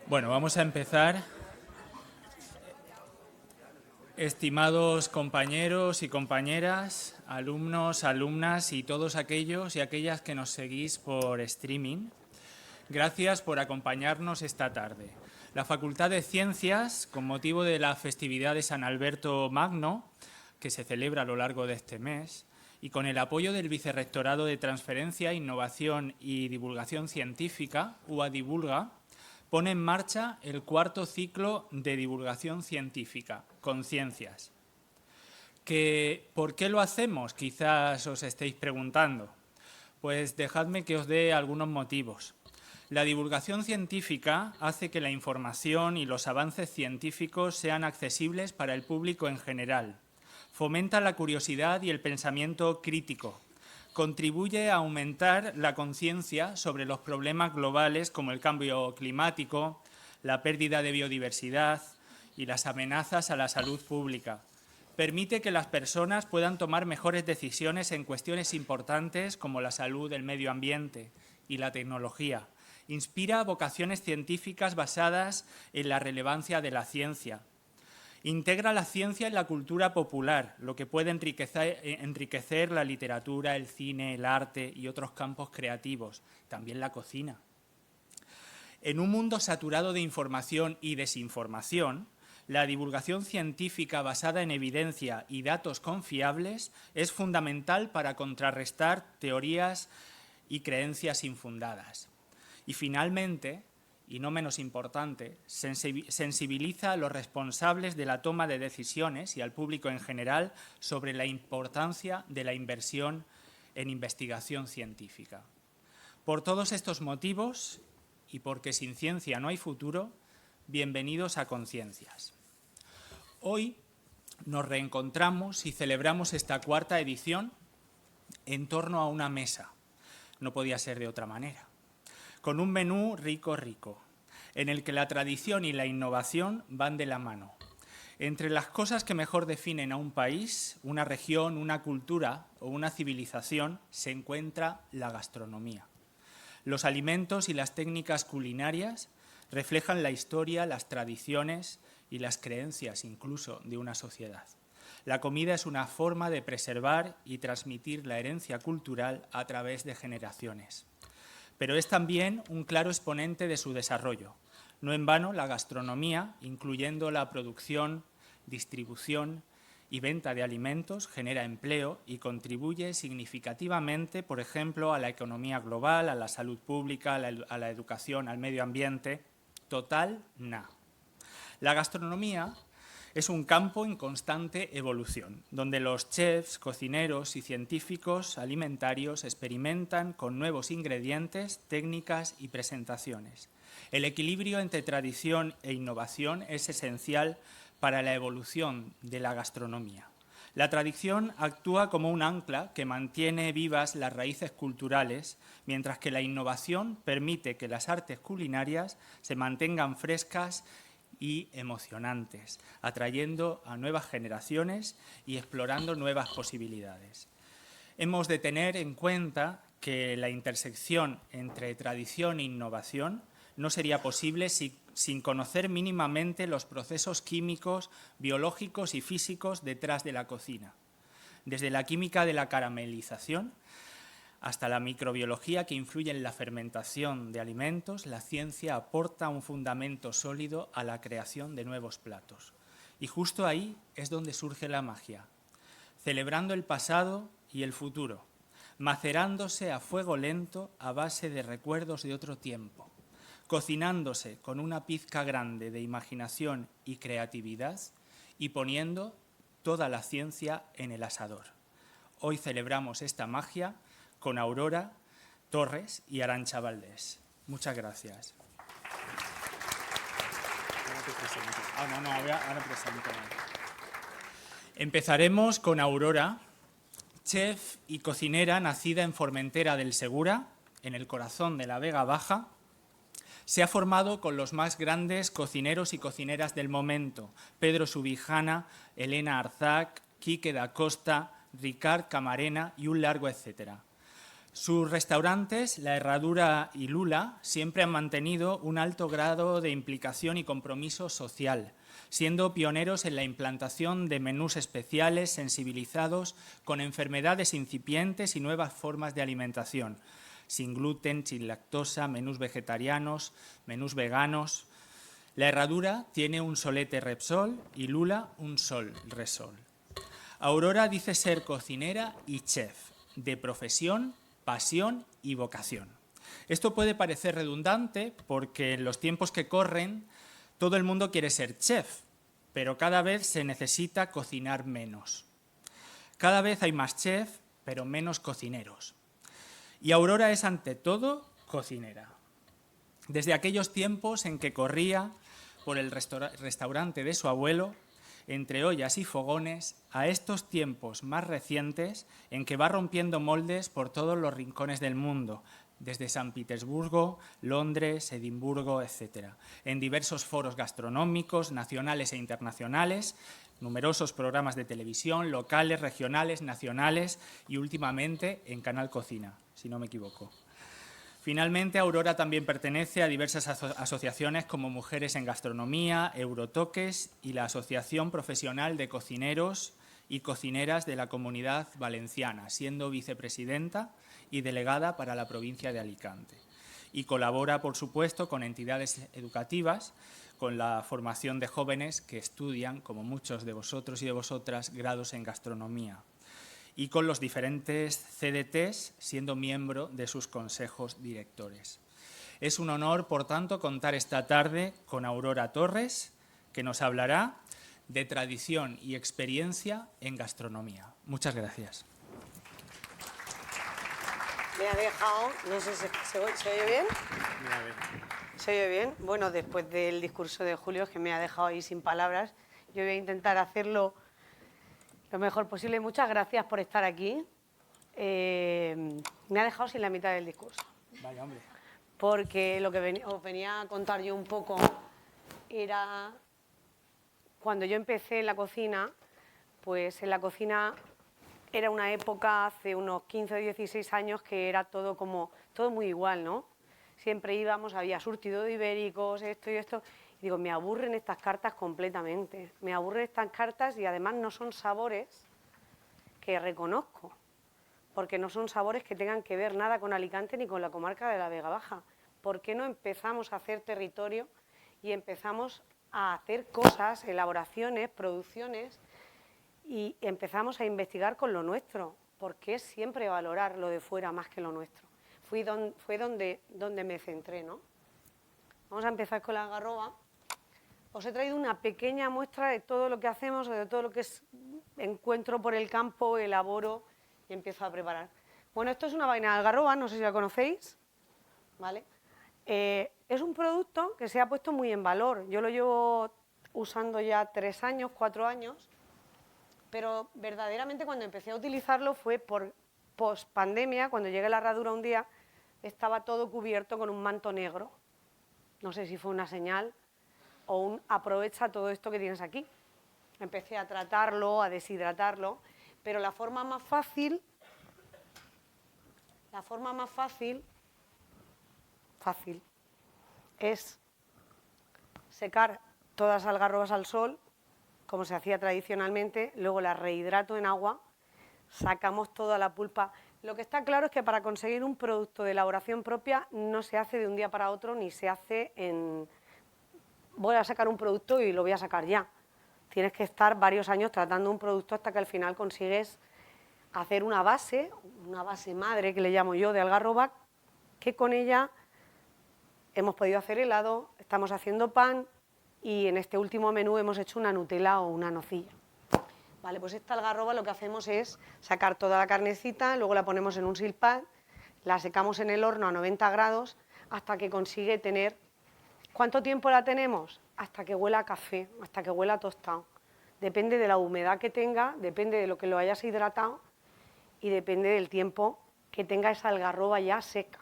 Bueno, vamos a empezar. Estimados compañeros y compañeras, alumnos, alumnas y todos aquellos y aquellas que nos seguís por streaming, gracias por acompañarnos esta tarde. La Facultad de Ciencias, con motivo de la festividad de San Alberto Magno, que se celebra a lo largo de este mes, y con el apoyo del Vicerrectorado de Transferencia, Innovación y Divulgación Científica, UADivulga, pone en marcha el cuarto ciclo de divulgación científica, Conciencias. ¿Por qué lo hacemos? Quizás os estéis preguntando. Pues dejadme que os dé algunos motivos. La divulgación científica hace que la información y los avances científicos sean accesibles para el público en general. Fomenta la curiosidad y el pensamiento crítico. Contribuye a aumentar la conciencia sobre los problemas globales como el cambio climático, la pérdida de biodiversidad y las amenazas a la salud pública. Permite que las personas puedan tomar mejores decisiones en cuestiones importantes como la salud, el medio ambiente y la tecnología. Inspira vocaciones científicas basadas en la relevancia de la ciencia. Integra la ciencia en la cultura popular, lo que puede enriquecer la literatura, el cine, el arte y otros campos creativos, también la cocina. En un mundo saturado de información y desinformación, la divulgación científica basada en evidencia y datos confiables es fundamental para contrarrestar teorías y creencias infundadas. Y finalmente, y no menos importante, sensibiliza a los responsables de la toma de decisiones y al público en general sobre la importancia de la inversión en investigación científica. Por todos estos motivos, y porque sin ciencia no hay futuro, bienvenidos a Conciencias. Hoy nos reencontramos y celebramos esta cuarta edición en torno a una mesa. No podía ser de otra manera. Con un menú rico, en el que la tradición y la innovación van de la mano. Entre las cosas que mejor definen a un país, una región, una cultura o una civilización, se encuentra la gastronomía. Los alimentos y las técnicas culinarias reflejan la historia, las tradiciones y las creencias incluso de una sociedad. La comida es una forma de preservar y transmitir la herencia cultural a través de generaciones. Pero es también un claro exponente de su desarrollo. No en vano, la gastronomía, incluyendo la producción, distribución y venta de alimentos, genera empleo y contribuye significativamente, por ejemplo, a la economía global, a la salud pública, a la educación, al medio ambiente. Total, nada. La gastronomía es un campo en constante evolución, donde los chefs, cocineros y científicos alimentarios experimentan con nuevos ingredientes, técnicas y presentaciones. El equilibrio entre tradición e innovación es esencial para la evolución de la gastronomía. La tradición actúa como un ancla que mantiene vivas las raíces culturales, mientras que la innovación permite que las artes culinarias se mantengan frescas y emocionantes, atrayendo a nuevas generaciones y explorando nuevas posibilidades. Hemos de tener en cuenta que la intersección entre tradición e innovación no sería posible sin conocer mínimamente los procesos químicos, biológicos y físicos detrás de la cocina. Desde la química de la caramelización hasta la microbiología que influye en la fermentación de alimentos, la ciencia aporta un fundamento sólido a la creación de nuevos platos. Y justo ahí es donde surge la magia, celebrando el pasado y el futuro, macerándose a fuego lento a base de recuerdos de otro tiempo, cocinándose con una pizca grande de imaginación y creatividad y poniendo toda la ciencia en el asador. Hoy celebramos esta magia con Aurora Torres y Arantxa Valdés. Muchas gracias. Ahora presento. Empezaremos con Aurora, chef y cocinera nacida en Formentera del Segura, en el corazón de la Vega Baja. Se ha formado con los más grandes cocineros y cocineras del momento: Pedro Subijana, Elena Arzac, Quique da Costa, Ricard Camarena y un largo etcétera. Sus restaurantes, La Herradura y Lula, siempre han mantenido un alto grado de implicación y compromiso social, siendo pioneros en la implantación de menús especiales sensibilizados con enfermedades incipientes y nuevas formas de alimentación, sin gluten, sin lactosa, menús vegetarianos, menús veganos. La Herradura tiene un solete Repsol y Lula un sol Resol. Aurora dice ser cocinera y chef, de profesión, pasión y vocación. Esto puede parecer redundante porque en los tiempos que corren todo el mundo quiere ser chef, pero cada vez se necesita cocinar menos. Cada vez hay más chef, pero menos cocineros. Y Aurora es ante todo cocinera. Desde aquellos tiempos en que corría por el restaurante de su abuelo, entre ollas y fogones, a estos tiempos más recientes en que va rompiendo moldes por todos los rincones del mundo, desde San Petersburgo, Londres, Edimburgo, etc., en diversos foros gastronómicos, nacionales e internacionales, numerosos programas de televisión, locales, regionales, nacionales y últimamente en Canal Cocina, si no me equivoco. Finalmente, Aurora también pertenece a diversas asociaciones como Mujeres en Gastronomía, Eurotoques y la Asociación Profesional de Cocineros y Cocineras de la Comunidad Valenciana, siendo vicepresidenta y delegada para la provincia de Alicante. Y colabora, por supuesto, con entidades educativas, con la formación de jóvenes que estudian, como muchos de vosotros y de vosotras, grados en gastronomía, y con los diferentes CDTs, siendo miembro de sus consejos directores. Es un honor, por tanto, contar esta tarde con Aurora Torres, que nos hablará de tradición y experiencia en gastronomía. Muchas gracias. Me ha dejado, no sé si se oye bien. ¿Se oye bien? Bueno, después del discurso de Julio, que me ha dejado ahí sin palabras, yo voy a intentar hacerlo lo mejor posible. Muchas gracias por estar aquí. Me ha dejado sin la mitad del discurso. Vaya, hombre. Porque lo que os venía a contar yo un poco era cuando yo empecé en la cocina, pues en la cocina era una época hace unos 15 o 16 años que era todo muy igual, ¿no? Siempre íbamos, había surtido de ibéricos, esto y esto. Y digo, me aburren estas cartas completamente. Me aburren estas cartas y además no son sabores que reconozco, porque no son sabores que tengan que ver nada con Alicante ni con la comarca de la Vega Baja. ¿Por qué no empezamos a hacer territorio y empezamos a hacer cosas, elaboraciones, producciones, y empezamos a investigar con lo nuestro? ¿Por qué siempre valorar lo de fuera más que lo nuestro? Fue donde me centré, ¿no? Vamos a empezar con la algarroba. Os he traído una pequeña muestra de todo lo que hacemos, de todo lo que encuentro por el campo, elaboro y empiezo a preparar. Bueno, esto es una vaina de algarroba, no sé si la conocéis, ¿vale? Es un producto que se ha puesto muy en valor. Yo lo llevo usando ya 3 años, 4 años, pero verdaderamente cuando empecé a utilizarlo fue por post-pandemia. Cuando llegué a la Herradura un día, estaba todo cubierto con un manto negro. No sé si fue una señal o un aprovecha todo esto que tienes aquí. Empecé a tratarlo, a deshidratarlo, pero la forma más fácil es secar todas las algarrobas al sol, como se hacía tradicionalmente, luego las rehidrato en agua, sacamos toda la pulpa. Lo que está claro es que para conseguir un producto de elaboración propia no se hace de un día para otro, ni se hace voy a sacar un producto y lo voy a sacar ya. Tienes que estar varios años tratando un producto hasta que al final consigues hacer una base madre, que le llamo yo, de algarroba, que con ella hemos podido hacer helado, estamos haciendo pan y en este último menú hemos hecho una Nutella o una nocilla. Vale, pues esta algarroba lo que hacemos es sacar toda la carnecita, luego la ponemos en un silpad, la secamos en el horno a 90 grados hasta que consigue tener... ¿Cuánto tiempo la tenemos? Hasta que huela a café, hasta que huela a tostado. Depende de la humedad que tenga, depende de lo que lo hayas hidratado y depende del tiempo que tenga esa algarroba ya seca.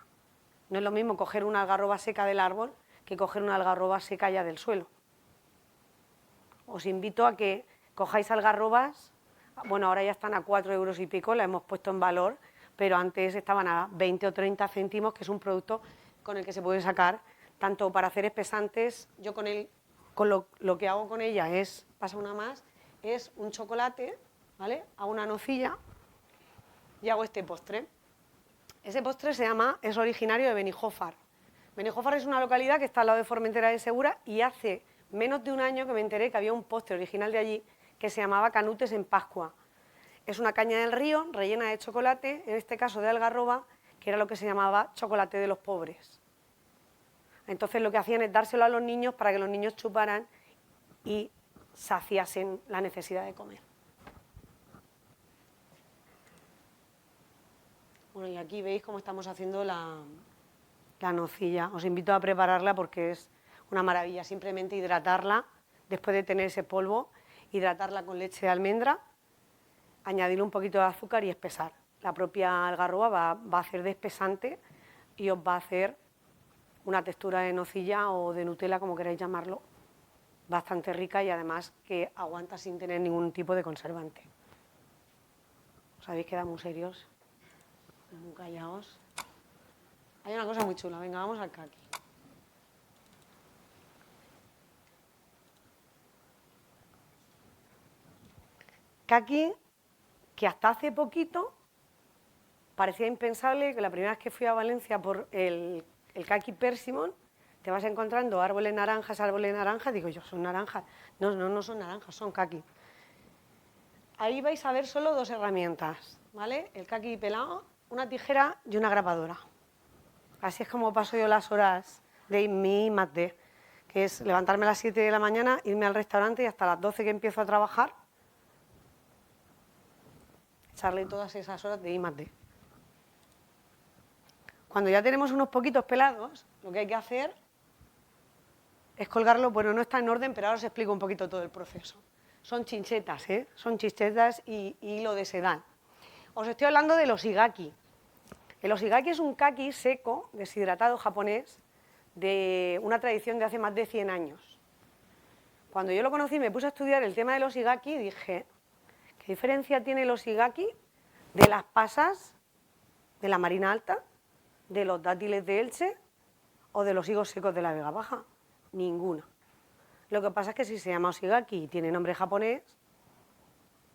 No es lo mismo coger una algarroba seca del árbol que coger una algarroba seca ya del suelo. Os invito a que cojáis algarrobas, bueno, ahora ya están a 4 euros y pico, la hemos puesto en valor, pero antes estaban a 20 o 30 céntimos, que es un producto con el que se puede sacar, tanto para hacer espesantes. Yo lo que hago con ella es, pasa una más, es un chocolate, ¿vale? Hago una nocilla y hago este postre. Ese postre es originario de Benijófar. Benijófar es una localidad que está al lado de Formentera de Segura y hace menos de un año que me enteré que había un postre original de allí que se llamaba Canutes en Pascua. Es una caña del río rellena de chocolate, en este caso de algarroba, que era lo que se llamaba chocolate de los pobres. Entonces lo que hacían es dárselo a los niños para que los niños chuparan y saciasen la necesidad de comer. Bueno, y aquí veis cómo estamos haciendo la nocilla. Os invito a prepararla porque es una maravilla. Simplemente hidratarla, después de tener ese polvo, hidratarla con leche de almendra, añadirle un poquito de azúcar y espesar. La propia algarroba va a hacer de espesante y os va a hacer una textura de nocilla o de Nutella, como queráis llamarlo, bastante rica y además que aguanta sin tener ningún tipo de conservante. ¿Os habéis quedado muy serios? Muy callados. Hay una cosa muy chula. Venga, vamos al caqui. Caqui que hasta hace poquito parecía impensable, que la primera vez que fui a Valencia por el caqui persimón, te vas encontrando árboles naranjas, digo yo, son naranjas. No son naranjas, son caqui. Ahí vais a ver solo dos herramientas, ¿vale? El caqui pelado, una tijera y una grapadora. Así es como paso yo las horas de mi I+D, que es levantarme a las 7 de la mañana, irme al restaurante y hasta las 12 que empiezo a trabajar, echarle todas esas horas de I+D. Cuando ya tenemos unos poquitos pelados, lo que hay que hacer es colgarlo. Bueno, no está en orden, pero ahora os explico un poquito todo el proceso. Son chinchetas, ¿eh? Son chinchetas y hilo de sedal. Os estoy hablando del oshigaki. El oshigaki es un kaki seco, deshidratado japonés, de una tradición de hace más de 100 años. Cuando yo lo conocí y me puse a estudiar el tema del oshigaki, dije, ¿qué diferencia tiene el oshigaki de las pasas de la Marina Alta, de los dátiles de Elche o de los higos secos de la Vega Baja? Ninguna. Lo que pasa es que si se llama oshigaki y tiene nombre japonés,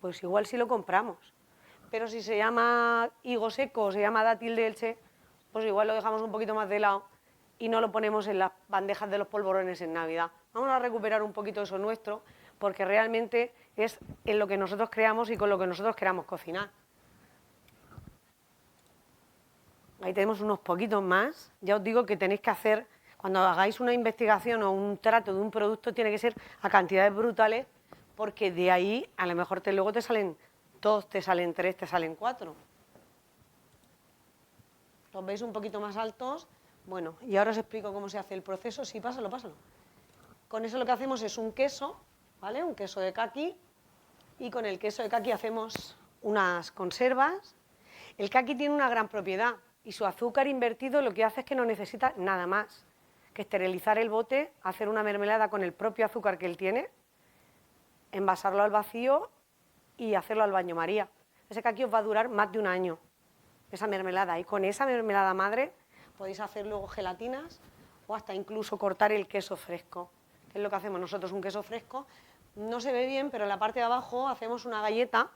pues igual sí lo compramos. Pero si se llama higo seco o se llama dátil de Elche, pues igual lo dejamos un poquito más de lado y no lo ponemos en las bandejas de los polvorones en Navidad. Vamos a recuperar un poquito eso nuestro, porque realmente es en lo que nosotros creamos y con lo que nosotros queramos cocinar. Ahí tenemos unos poquitos más. Ya os digo que tenéis que hacer, cuando hagáis una investigación o un trato de un producto, tiene que ser a cantidades brutales, porque de ahí a lo mejor luego te salen 2, te salen 3, te salen 4. ¿Los veis un poquito más altos? Bueno, y ahora os explico cómo se hace el proceso. Sí, pásalo. Con eso lo que hacemos es un queso, ¿vale? Un queso de kaki. Y con el queso de kaki hacemos unas conservas. El kaki tiene una gran propiedad y su azúcar invertido lo que hace es que no necesita nada más que esterilizar el bote, hacer una mermelada con el propio azúcar que él tiene, envasarlo al vacío y hacerlo al baño María. Ese kaki os va a durar más de un año, esa mermelada. Y con esa mermelada madre podéis hacer luego gelatinas o hasta incluso cortar el queso fresco, que es lo que hacemos nosotros, un queso fresco. No se ve bien, pero en la parte de abajo hacemos una galleta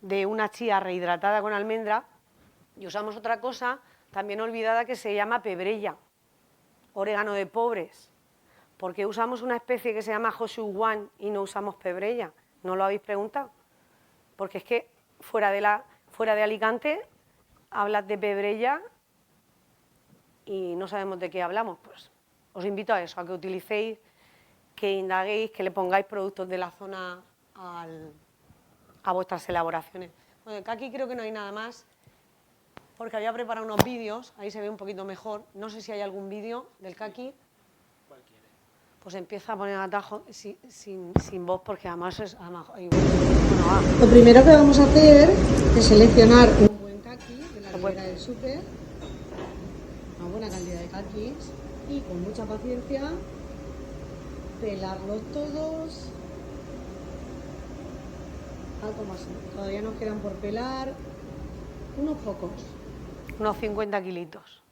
de una chía rehidratada con almendra y usamos otra cosa también olvidada que se llama pebrella, orégano de pobres. ¿Por qué usamos una especie que se llama Hoshuwan y no usamos pebrella? ¿No lo habéis preguntado? Porque es que fuera de Alicante hablas de pebrella y no sabemos de qué hablamos. Pues os invito a eso, a que utilicéis, que indaguéis, que le pongáis productos de la zona a vuestras elaboraciones. Bueno, de aquí creo que no hay nada más, porque había preparado unos vídeos, ahí se ve un poquito mejor. No sé si hay algún vídeo del kaki. ¿Cuál quiere? Pues empieza a poner atajo sin voz, porque además es... Lo primero que vamos a hacer es seleccionar un buen kaki de la nevera del súper, una buena cantidad de kakis, y con mucha paciencia pelarlos todos. Algo más, todavía nos quedan por pelar. Unos pocos. Unos 50 kilitos.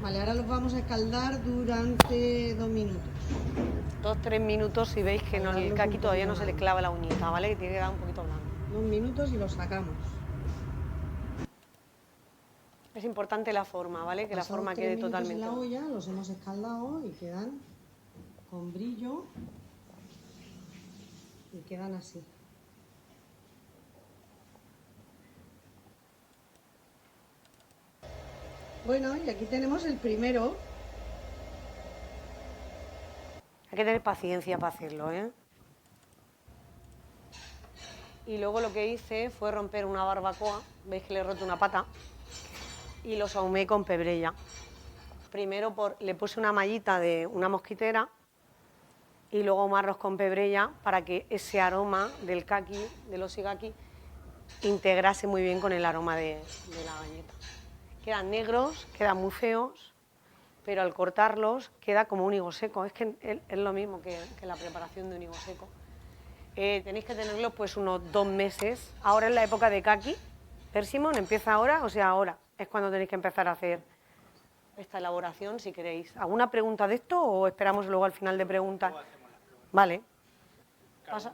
Vale, ahora los vamos a escaldar durante 2 minutos. 2-3 minutos si veis que no, el caqui todavía no se le clava la uñita, ¿vale? Que tiene que quedar un poquito blanco. 2 minutos y los sacamos. Es importante la forma, ¿vale? Que la Pasados forma 3 quede minutos totalmente. en la olla, los hemos escaldado y quedan con brillo. Y quedan así. Bueno, y aquí tenemos el primero. Hay que tener paciencia para hacerlo, ¿eh? Y luego lo que hice fue romper una barbacoa. Veis que le he roto una pata. Y los ahumé con pebrella. Primero le puse una mallita de una mosquitera y luego ahumarlos con pebrella para que ese aroma del caqui, del oshigaki, integrase muy bien con el aroma de la galleta. Quedan negros, quedan muy feos, pero al cortarlos queda como un higo seco. Es que es lo mismo que la preparación de un higo seco. Tenéis que tenerlos pues unos 2 meses. Ahora es la época de kaki. Persimmon empieza ahora, o sea, ahora es cuando tenéis que empezar a hacer esta elaboración, si queréis. ¿Alguna pregunta de esto o esperamos luego al final de preguntas? Vale. Pasa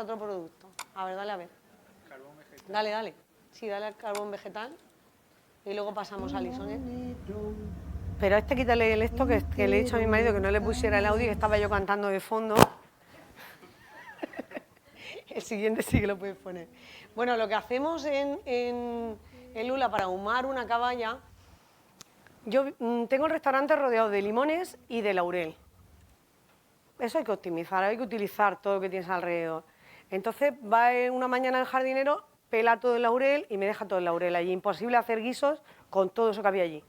a otro producto. A ver, dale a ver. Carbón vegetal. Dale, dale. Sí, dale al carbón vegetal. Y luego pasamos al isonet. Pero a este quítale el esto que le he dicho a mi marido que no le pusiera el audio y que estaba yo cantando de fondo. El siguiente sí que lo puedes poner. Bueno, lo que hacemos en Lula para ahumar una caballa, yo tengo el restaurante rodeado de limones y de laurel. Eso hay que optimizar, hay que utilizar todo lo que tienes alrededor. Entonces va una mañana el jardinero, pela todo el laurel y me deja todo el laurel allí. Imposible hacer guisos con todo eso que había allí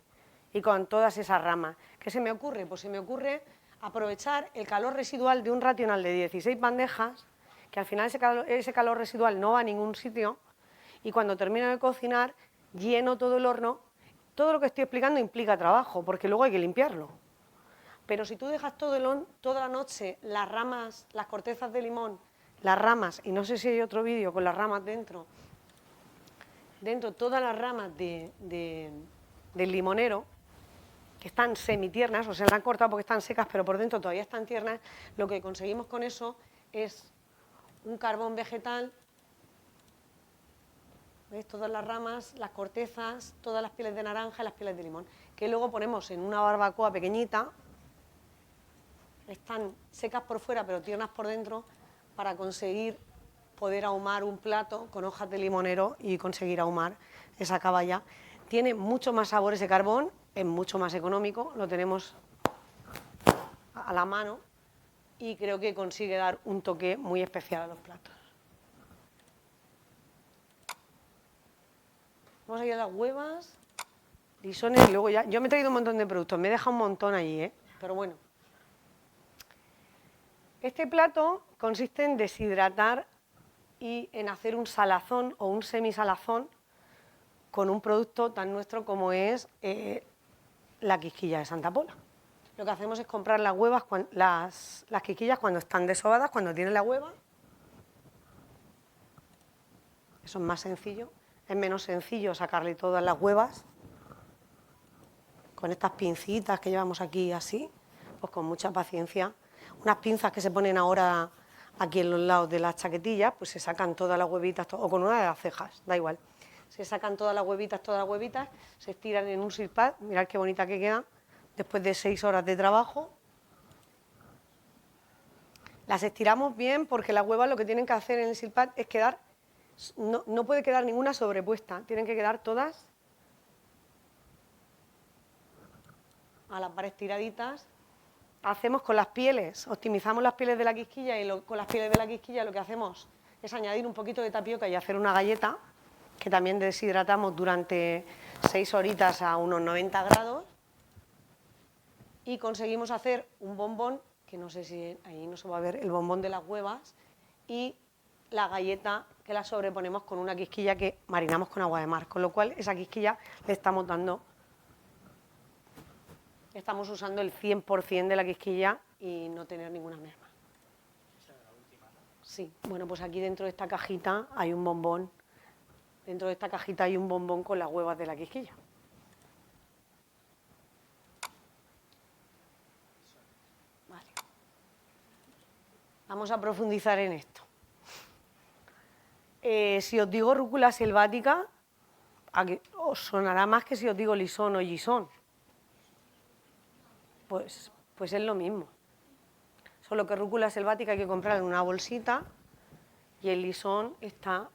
y con todas esas ramas. ¿Qué se me ocurre? Pues se me ocurre aprovechar el calor residual de un racional de 16 bandejas, que al final ese calor residual no va a ningún sitio, y cuando termino de cocinar lleno todo el horno. Todo lo que estoy explicando implica trabajo, porque luego hay que limpiarlo. Pero si tú dejas toda la noche las ramas, las cortezas de limón, las ramas, y no sé si hay otro vídeo con las ramas dentro todas las ramas del limonero, que están semitiernas, o sea, las han cortado porque están secas, pero por dentro todavía están tiernas, lo que conseguimos con eso es un carbón vegetal. ¿Ves? Todas las ramas, las cortezas, todas las pieles de naranja y las pieles de limón, que luego ponemos en una barbacoa pequeñita. Están secas por fuera pero tiernas por dentro para conseguir poder ahumar un plato con hojas de limonero y conseguir ahumar esa caballa. Tiene mucho más sabor ese carbón, es mucho más económico, lo tenemos a la mano y creo que consigue dar un toque muy especial a los platos. Vamos a ir a las huevas, lisones y luego ya... Yo me he traído un montón de productos, me he dejado un montón allí, pero bueno. Este plato consiste en deshidratar y en hacer un salazón o un semisalazón con un producto tan nuestro como es la quisquilla de Santa Pola. Lo que hacemos es comprar las huevas, las quisquillas cuando están desovadas, cuando tienen la hueva. Eso es más sencillo. Es menos sencillo sacarle todas las huevas con estas pincitas que llevamos aquí así, pues con mucha paciencia. Unas pinzas que se ponen ahora aquí en los lados de las chaquetillas, pues se sacan todas las huevitas, o con una de las cejas, da igual. Se sacan todas las huevitas, se estiran en un silpad, mirad qué bonita que queda, después de 6 horas de trabajo. Las estiramos bien porque las huevas lo que tienen que hacer en el silpad es quedar, no puede quedar ninguna sobrepuesta, tienen que quedar todas a la par estiraditas. Hacemos con las pieles, optimizamos las pieles de la quisquilla y con las pieles de la quisquilla lo que hacemos es añadir un poquito de tapioca y hacer una galleta que también deshidratamos durante 6 horitas a unos 90 grados y conseguimos hacer un bombón, que no sé si ahí no se va a ver, el bombón de las huevas y la galleta que la sobreponemos con una quisquilla que marinamos con agua de mar, con lo cual esa quisquilla le estamos dando... Estamos usando el 100% de la quisquilla y no tener ninguna merma. Esa es la última, ¿no? Sí, bueno, pues aquí dentro de esta cajita hay un bombón. Dentro de esta cajita hay un bombón con las huevas de la quisquilla. Vale. Vamos a profundizar en esto. Si os digo rúcula selvática, os sonará más que si os digo lisón o gisón. Pues es lo mismo. Solo que rúcula selvática hay que comprar en una bolsita y el lisón está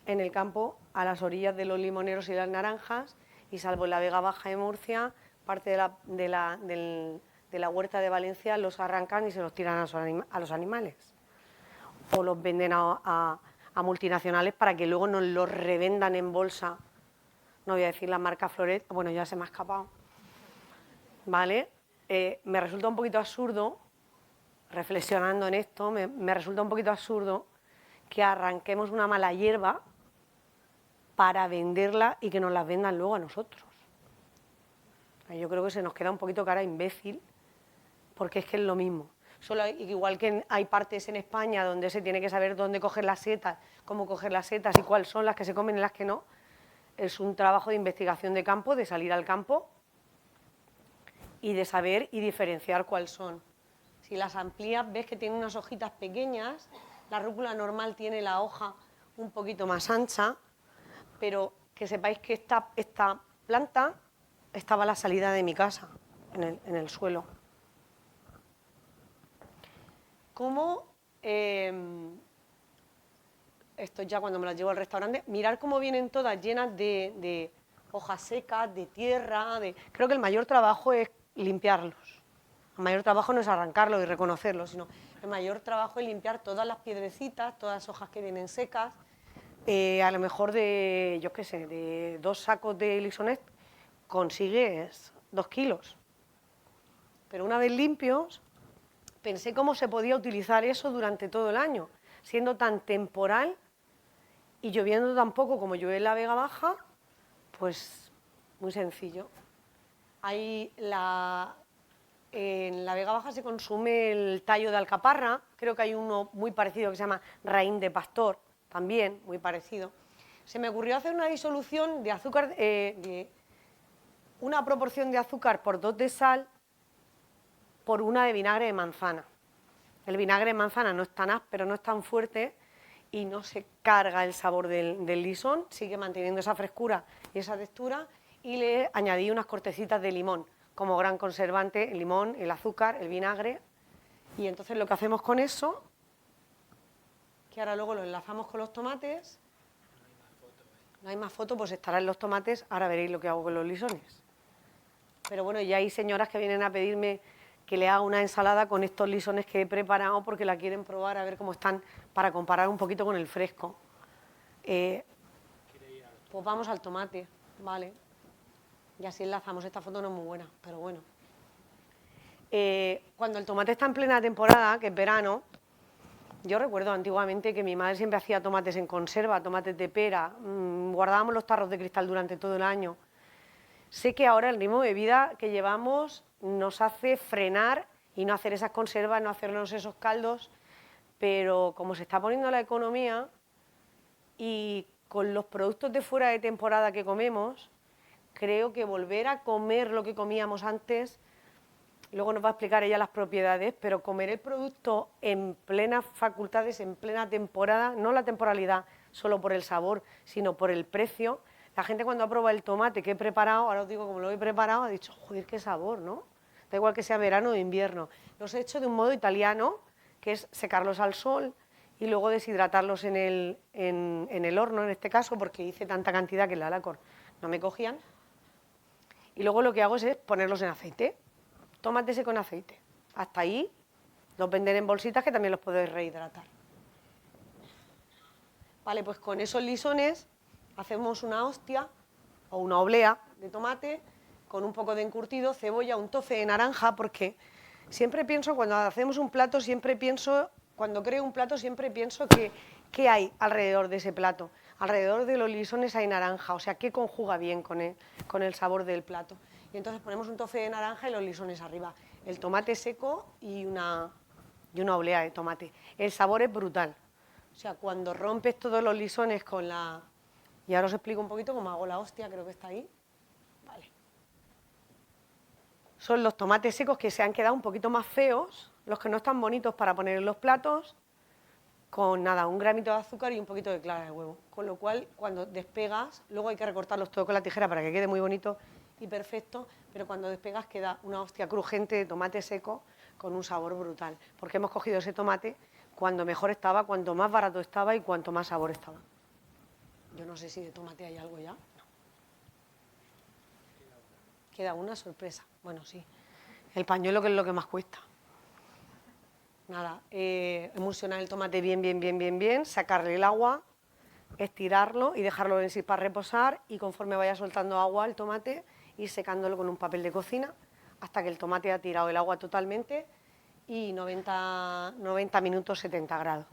en el campo a las orillas de los limoneros y las naranjas, y salvo en la Vega Baja de Murcia, parte de la huerta de Valencia los arrancan y se los tiran a los animales. O los venden a multinacionales para que luego nos los revendan en bolsa. No voy a decir la marca Floret, bueno, ya se me ha escapado. ¿Vale? Me resulta un poquito absurdo, reflexionando en esto, me resulta un poquito absurdo que arranquemos una mala hierba para venderla y que nos las vendan luego a nosotros. Yo creo que se nos queda un poquito cara imbécil, porque es que es lo mismo. Solo igual que hay partes en España donde se tiene que saber dónde coger las setas, cómo coger las setas y cuáles son las que se comen y las que no, es un trabajo de investigación de campo, de salir al campo y de saber y diferenciar cuáles son. Si las amplías, ves que tienen unas hojitas pequeñas, la rúcula normal tiene la hoja un poquito más ancha, pero que sepáis que esta planta estaba a la salida de mi casa, en el suelo. ¿Cómo? Esto ya cuando me las llevo al restaurante, mirar cómo vienen todas llenas de hojas secas, de tierra. Creo que el mayor trabajo es limpiarlos. El mayor trabajo no es arrancarlos y reconocerlos, sino el mayor trabajo es limpiar todas las piedrecitas, todas las hojas que vienen secas. A lo mejor yo qué sé, de 2 sacos de lisonet consigues 2 kilos. Pero una vez limpios, pensé cómo se podía utilizar eso durante todo el año, siendo tan temporal y lloviendo tan poco como llueve en la Vega Baja, pues muy sencillo. En la Vega Baja se consume el tallo de alcaparra, creo que hay uno muy parecido que se llama raín de pastor, también muy parecido. Se me ocurrió hacer una disolución de azúcar, de una proporción de azúcar por 2 de sal por 1 de vinagre de manzana. El vinagre de manzana no es tan áspero, no es tan fuerte y no se carga el sabor del lisón, sigue manteniendo esa frescura y esa textura, y le añadí unas cortecitas de limón como gran conservante, el limón, el azúcar, el vinagre, y entonces lo que hacemos con eso, que ahora luego lo enlazamos con los tomates. No hay más foto, pues estará en los tomates, ahora veréis lo que hago con los lisones. Pero bueno, ya hay señoras que vienen a pedirme que le haga una ensalada con estos lisones que he preparado porque la quieren probar a ver cómo están, para comparar un poquito con el fresco. Pues vamos al tomate, vale. Y así enlazamos. Esta foto no es muy buena, pero bueno. Cuando el tomate está en plena temporada, que es verano, yo recuerdo antiguamente que mi madre siempre hacía tomates en conserva, tomates de pera, guardábamos los tarros de cristal durante todo el año. Sé que ahora el ritmo de vida que llevamos nos hace frenar y no hacer esas conservas, no hacernos esos caldos, pero como se está poniendo la economía y con los productos de fuera de temporada que comemos, creo que volver a comer lo que comíamos antes, luego nos va a explicar ella las propiedades, pero comer el producto en plenas facultades, en plena temporada, no la temporalidad solo por el sabor, sino por el precio. La gente cuando ha probado el tomate que he preparado, ahora os digo como lo he preparado, ha dicho, joder, qué sabor, ¿no? Da igual que sea verano o invierno. Los he hecho de un modo italiano, que es secarlos al sol y luego deshidratarlos en el horno, en este caso, porque hice tanta cantidad que el Alacor no me cogían. Y luego lo que hago es ponerlos en aceite, tomate seco en aceite. Hasta ahí los venden en bolsitas que también los podéis rehidratar. Vale, pues con esos lisones hacemos una hostia o una oblea de tomate con un poco de encurtido, cebolla, un tofe de naranja, porque siempre pienso, cuando hacemos un plato, cuando creo un plato, siempre pienso que ¿qué hay alrededor de ese plato? Alrededor de los lisones hay naranja, o sea, ¿qué conjuga bien con el sabor del plato? Y entonces ponemos un tofe de naranja y los lisones arriba, el tomate seco y una y una olea de tomate. El sabor es brutal. O sea, cuando rompes todos los lisones con la... Y ahora os explico un poquito cómo hago la hostia, creo que está ahí. Vale. Son los tomates secos que se han quedado un poquito más feos, los que no están bonitos para poner en los platos, con nada, un gramito de azúcar y un poquito de clara de huevo. Con lo cual, cuando despegas, luego hay que recortarlos todo con la tijera para que quede muy bonito y perfecto, pero cuando despegas queda una hostia crujiente de tomate seco con un sabor brutal, porque hemos cogido ese tomate cuando mejor estaba, cuanto más barato estaba y cuanto más sabor estaba. Yo no sé si de tomate hay algo ya. No. Queda una sorpresa. Bueno, sí. El pañuelo, que es lo que más cuesta. Nada, emulsionar el tomate bien, sacarle el agua, estirarlo y dejarlo en sí para reposar, y conforme vaya soltando agua el tomate, ir secándolo con un papel de cocina hasta que el tomate ha tirado el agua totalmente, y 90 minutos 70 grados.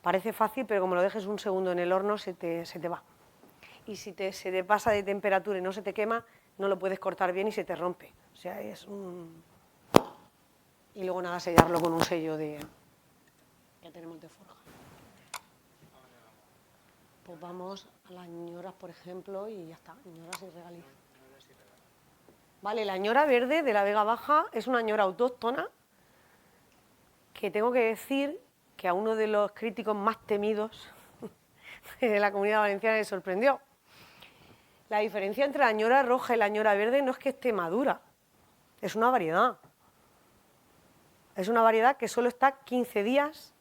Parece fácil, pero como lo dejes un segundo en el horno se te va. Y si se te pasa de temperatura y no se te quema, no lo puedes cortar bien y se te rompe. O sea, es un... Y luego nada, sellarlo con un sello que tenemos de forja. Pues vamos a las ñoras, por ejemplo, y ya está, ñoras y regaliz. Vale, la ñora verde de la Vega Baja es una ñora autóctona que tengo que decir que a uno de los críticos más temidos de la Comunidad Valenciana le sorprendió. La diferencia entre la ñora roja y la ñora verde no es que esté madura, es una variedad. Es una variedad que solo está 15 días,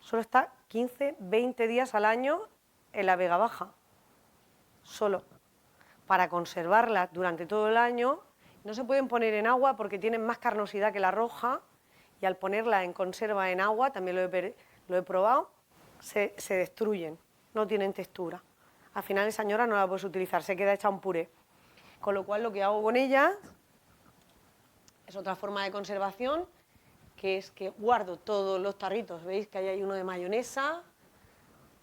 solo está 15, 20 días al año en la Vega Baja, solo. Para conservarla durante todo el año no se pueden poner en agua porque tienen más carnosidad que la roja, y al ponerla en conserva en agua, también lo he probado, se destruyen, no tienen textura. Al final esa ñora no la puedes utilizar, se queda hecha un puré. Con lo cual lo que hago con ella es otra forma de conservación, que es que guardo todos los tarritos. Veis que ahí hay uno de mayonesa,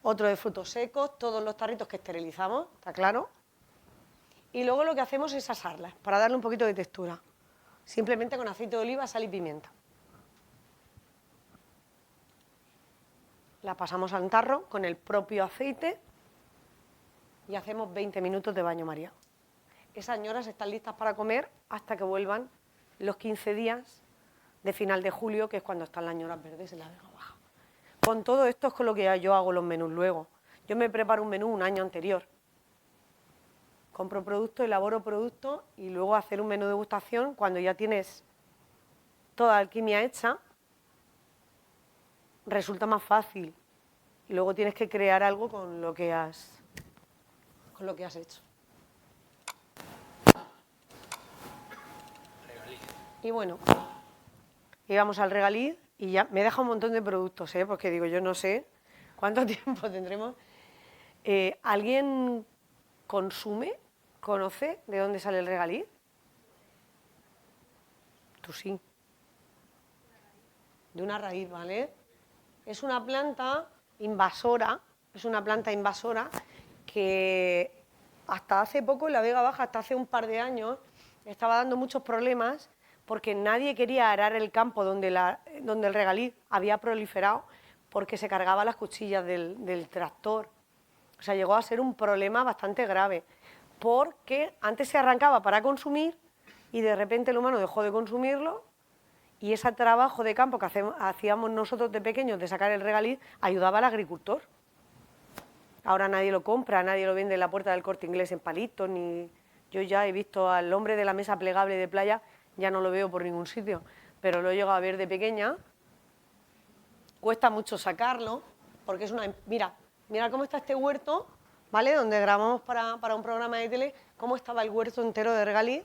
otro de frutos secos, todos los tarritos que esterilizamos, ¿está claro? Y luego lo que hacemos es asarlas para darle un poquito de textura, simplemente con aceite de oliva, sal y pimienta. La pasamos a un tarro con el propio aceite y hacemos 20 minutos de baño María. Esas ñoras están listas para comer hasta que vuelvan los 15 días de final de julio, que es cuando están las ñoras verdes en la Vega Baja. Con todo esto es con lo que yo hago los menús luego. Yo me preparo un menú un año anterior. Compro productos, elaboro productos, y luego hacer un menú de degustación cuando ya tienes toda la alquimia hecha resulta más fácil. Y luego tienes que crear algo con lo que has hecho. Y bueno, íbamos al regaliz y ya me deja un montón de productos, porque digo, yo no sé cuánto tiempo tendremos. ¿Alguien conoce de dónde sale el regaliz? Tú sí. De una raíz, ¿vale? Es una planta invasora, que hasta hace poco en la Vega Baja, hasta hace un par de años, estaba dando muchos problemas porque nadie quería arar el campo donde el regaliz había proliferado, porque se cargaba las cuchillas del tractor. O sea, llegó a ser un problema bastante grave, porque antes se arrancaba para consumir y de repente el humano dejó de consumirlo, y ese trabajo de campo que hacíamos nosotros de pequeños de sacar el regaliz ayudaba al agricultor. Ahora nadie lo compra, nadie lo vende en la puerta del Corte Inglés en palitos, ni... Yo ya he visto al hombre de la mesa plegable de playa, ya no lo veo por ningún sitio, pero lo he llegado a ver de pequeña. Cuesta mucho sacarlo, porque es una... Mira cómo está este huerto, ¿vale? Donde grabamos para un programa de tele, cómo estaba el huerto entero de regaliz.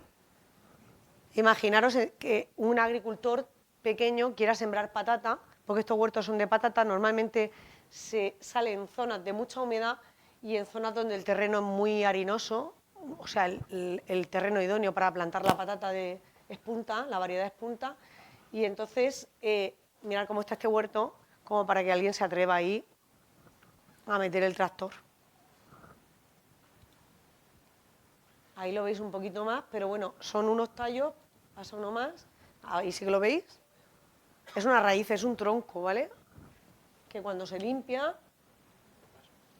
Imaginaros que un agricultor pequeño quiera sembrar patata, porque estos huertos son de patata, normalmente se sale en zonas de mucha humedad y en zonas donde el terreno es muy harinoso, o sea, el terreno idóneo para plantar la patata es punta, la variedad es punta, y entonces mirad cómo está este huerto, como para que alguien se atreva ahí a meter el tractor. Ahí lo veis un poquito más, pero bueno, son unos tallos, pasa uno más, ahí sí que lo veis. Es una raíz, es un tronco, ¿vale? Que cuando se limpia...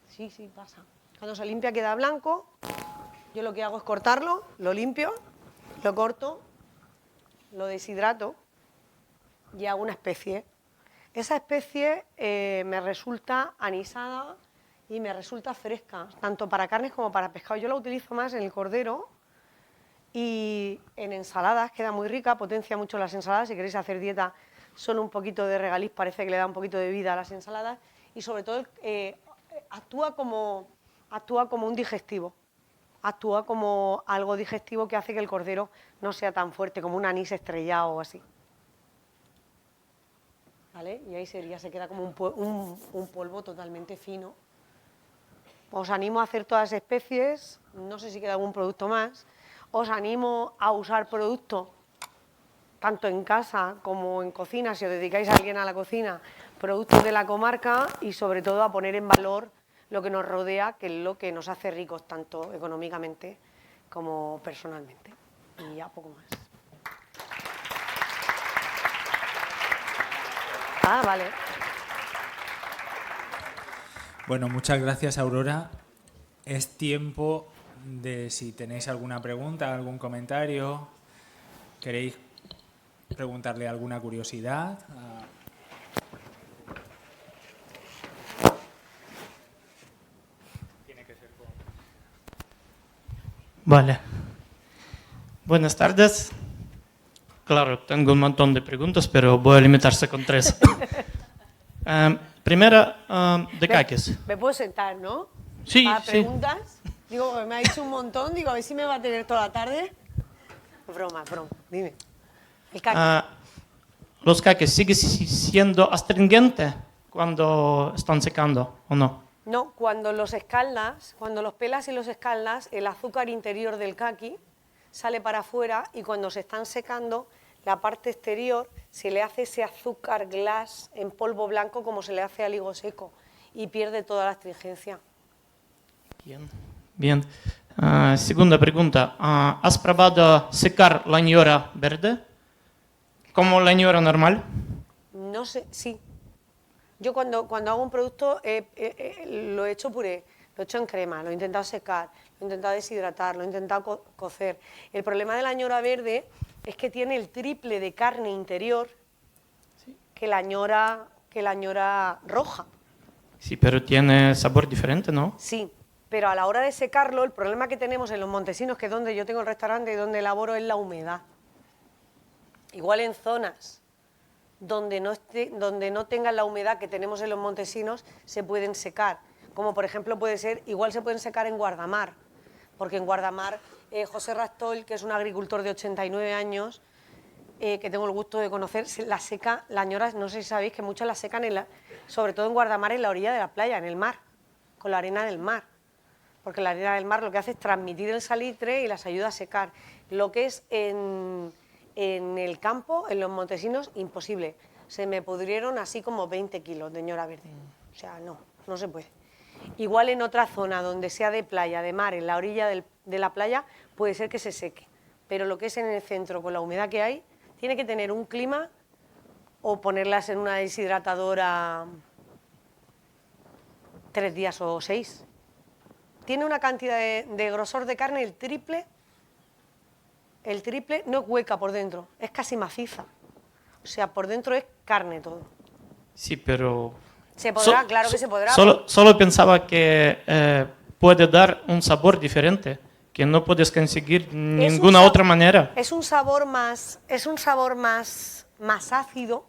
Sí, pasa. Cuando se limpia queda blanco. Yo lo que hago es cortarlo, lo limpio, lo corto, lo deshidrato y hago una especie. Esa especie me resulta anisada y me resulta fresca, tanto para carnes como para pescado. Yo la utilizo más en el cordero y en ensaladas, queda muy rica, potencia mucho las ensaladas. Si queréis hacer dieta, son un poquito de regaliz, parece que le da un poquito de vida a las ensaladas y sobre todo actúa como un digestivo. Actúa como algo digestivo que hace que el cordero no sea tan fuerte, como un anís estrellado o así. ¿Vale? Y ahí se queda como un polvo totalmente fino. Os animo a hacer todas las especies, no sé si queda algún producto más. Os animo a usar productos, tanto en casa como en cocina, si os dedicáis a alguien a la cocina, productos de la comarca y sobre todo a poner en valor lo que nos rodea, que es lo que nos hace ricos, tanto económicamente como personalmente. Y ya poco más. Vale. Bueno, muchas gracias, Aurora. Es tiempo de si tenéis alguna pregunta, algún comentario, queréis preguntarle alguna curiosidad. Vale. Buenas tardes. Claro, tengo un montón de preguntas, pero voy a limitarse con 3. Primera, de caques. Me puedo sentar, ¿no? Sí, Para sí. preguntas. Digo, me ha dicho un montón, digo, a ver si me va a tener toda la tarde. Broma, dime. El caqui. ¿Los caques siguen siendo astringentes cuando están secando o no? No, cuando los escaldas, cuando los pelas y los escaldas, el azúcar interior del caqui sale para afuera y cuando se están secando, la parte exterior se le hace ese azúcar glass en polvo blanco como se le hace al higo seco y pierde toda la astringencia. Bien. Segunda pregunta. ¿Has probado secar la ñora verde como la ñora normal? No sé, sí. Yo cuando hago un producto lo he hecho puré, lo he hecho en crema, lo he intentado secar, lo he intentado deshidratar, lo he intentado cocer. El problema de la ñora verde es que tiene el triple de carne interior que la ñora roja. Sí, pero tiene sabor diferente, ¿no? Sí, pero a la hora de secarlo, el problema que tenemos en los Montesinos, que es donde yo tengo el restaurante y donde elaboro, es la humedad. Igual en zonas donde no tengan la humedad que tenemos en los Montesinos, se pueden secar. Como por ejemplo igual se pueden secar en Guardamar, porque en Guardamar José Rastol, que es un agricultor de 89 años, que tengo el gusto de conocer, la seca, la ñora, no sé si sabéis que muchas la secan, sobre todo en Guardamar, en la orilla de la playa, en el mar, con la arena del mar. Porque la arena del mar lo que hace es transmitir el salitre y las ayuda a secar. Lo que es en el campo, en los Montesinos, imposible. Se me pudrieron así como 20 kilos de ñora verde. O sea, no se puede. Igual en otra zona donde sea de playa, de mar, en la orilla de la playa, puede ser que se seque. Pero lo que es en el centro, con la humedad que hay, tiene que tener un clima o ponerlas en una deshidratadora 3 días o 6. Tiene una cantidad de grosor de carne el triple no es hueca por dentro, es casi maciza. O sea, por dentro es carne todo. Sí, pero... ¿Se podrá? Claro que se podrá. Solo pensaba que puede dar un sabor diferente, que no puedes conseguir ninguna otra manera. Es un sabor más ácido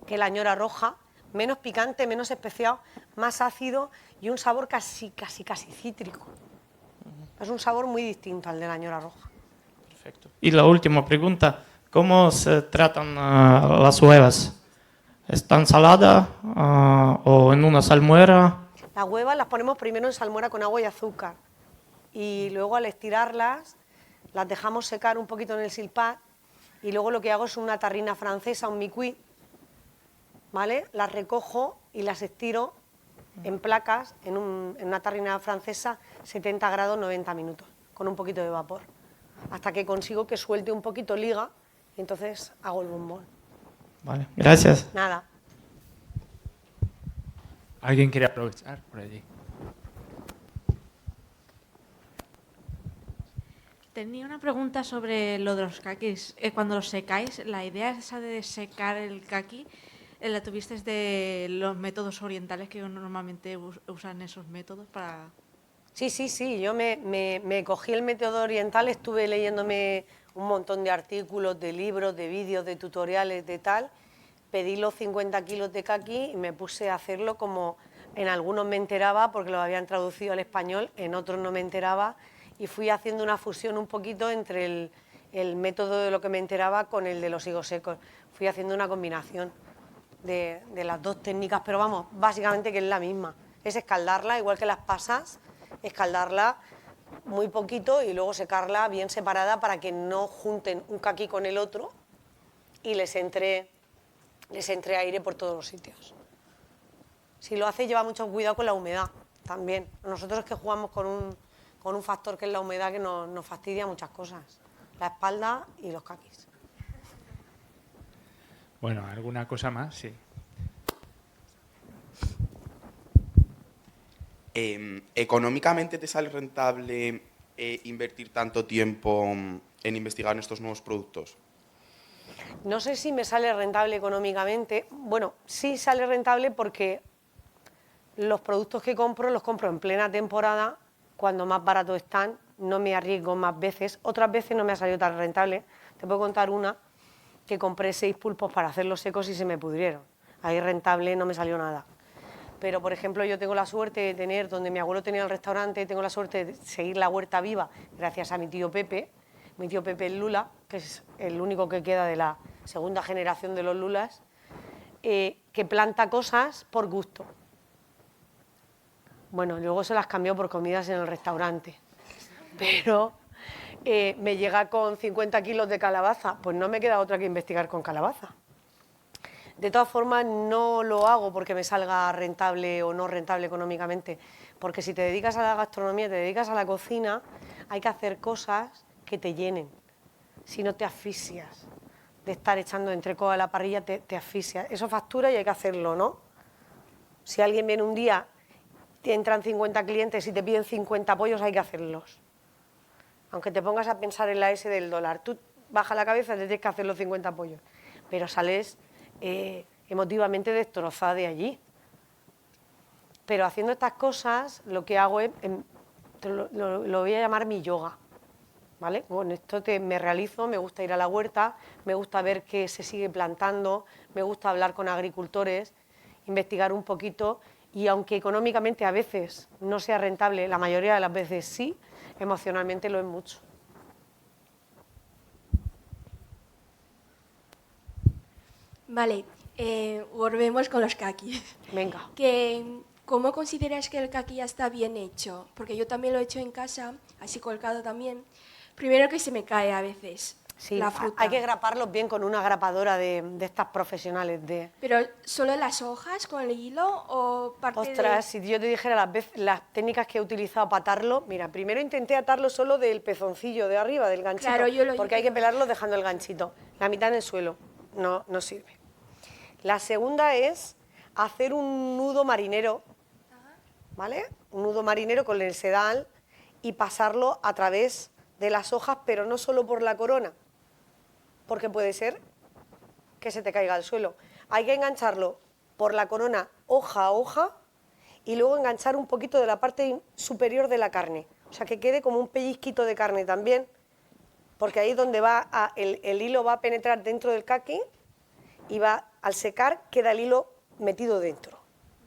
que la ñora roja, menos picante, menos especiado, más ácido y un sabor casi cítrico. Es un sabor muy distinto al de la ñora roja. Perfecto. Y la última pregunta, ¿cómo se tratan las huevas? ¿Están saladas o en una salmuera? Las huevas las ponemos primero en salmuera con agua y azúcar y luego al estirarlas las dejamos secar un poquito en el silpat y luego lo que hago es una tarrina francesa, un micuí, ¿vale? Las recojo y las estiro en placas en una tarrina francesa 70 grados 90 minutos con un poquito de vapor hasta que consigo que suelte un poquito liga y entonces hago el bombón. Vale, gracias. Nada. ¿Alguien quiere aprovechar por allí? Tenía una pregunta sobre lo de los kakis. Cuando los secáis, la idea esa de secar el kaki, ¿la tuvisteis de los métodos orientales que normalmente usan esos métodos para...? Sí, yo me cogí el método oriental, estuve leyéndome un montón de artículos, de libros, de vídeos, de tutoriales, de tal. Pedí los 50 kilos de kaki y me puse a hacerlo como en algunos me enteraba porque lo habían traducido al español, en otros no me enteraba, y fui haciendo una fusión un poquito entre el método de lo que me enteraba con el de los higos secos. Fui haciendo una combinación de las dos técnicas, pero vamos, básicamente que es la misma. Es escaldarla, igual que las pasas, escaldarla muy poquito y luego secarla bien separada para que no junten un kaki con el otro y les entre aire por todos los sitios. Si lo hace, lleva mucho cuidado con la humedad también. Nosotros es que jugamos con un factor que es la humedad que nos fastidia muchas cosas. La espalda y los kakis. Bueno, ¿alguna cosa más? Sí. ¿Económicamente te sale rentable invertir tanto tiempo en investigar estos nuevos productos? No sé si me sale rentable económicamente. Bueno, sí sale rentable porque los productos que compro los compro en plena temporada, cuando más baratos están, no me arriesgo más veces. Otras veces no me ha salido tan rentable. Te puedo contar una que compré 6 pulpos para hacerlos secos y se me pudrieron. Ahí rentable no me salió nada. Pero, por ejemplo, yo tengo la suerte de tener, donde mi abuelo tenía el restaurante, tengo la suerte de seguir la huerta viva gracias a mi tío Pepe el Lula, que es el único que queda de la segunda generación de los Lulas, que planta cosas por gusto. Bueno, luego se las cambió por comidas en el restaurante, pero me llega con 50 kilos de calabaza, pues no me queda otra que investigar con calabaza. De todas formas, no lo hago porque me salga rentable o no rentable económicamente, porque si te dedicas a la gastronomía, te dedicas a la cocina, hay que hacer cosas que te llenen, si no te asfixias. De estar echando entrecot a la parrilla te asfixias. Eso factura y hay que hacerlo, ¿no? Si alguien viene un día, te entran 50 clientes y te piden 50 pollos, hay que hacerlos. Aunque te pongas a pensar en la S del dólar, tú baja la cabeza y te tienes que hacer los 50 pollos, pero sales emotivamente destrozada de allí. Pero haciendo estas cosas, lo que hago es, lo voy a llamar mi yoga, ¿vale? Con esto me realizo, me gusta ir a la huerta, me gusta ver qué se sigue plantando, me gusta hablar con agricultores, investigar un poquito, y aunque económicamente a veces no sea rentable, la mayoría de las veces sí, emocionalmente lo es mucho. Vale, volvemos con los kakis. Venga. ¿Cómo consideras que el kaki ya está bien hecho? Porque yo también lo he hecho en casa, así colgado también. Primero que se me cae a veces Sí, la fruta. hay que graparlos bien con una grapadora de estas profesionales. ¿Pero solo las hojas con el hilo o parte Ostras, si yo te dijera las técnicas que he utilizado para atarlo, mira, primero intenté atarlo solo del pezoncillo de arriba, del ganchito, Claro, yo lo porque hay que pelarlo dejando el ganchito, la mitad en el suelo, no sirve. La segunda es hacer un nudo marinero, ¿vale? Un nudo marinero con el sedal y pasarlo a través de las hojas, pero no solo por la corona, porque puede ser que se te caiga al suelo. Hay que engancharlo por la corona hoja a hoja y luego enganchar un poquito de la parte superior de la carne, o sea, que quede como un pellizquito de carne también, porque ahí es donde el hilo va a penetrar dentro del kaki y al secar queda el hilo metido dentro.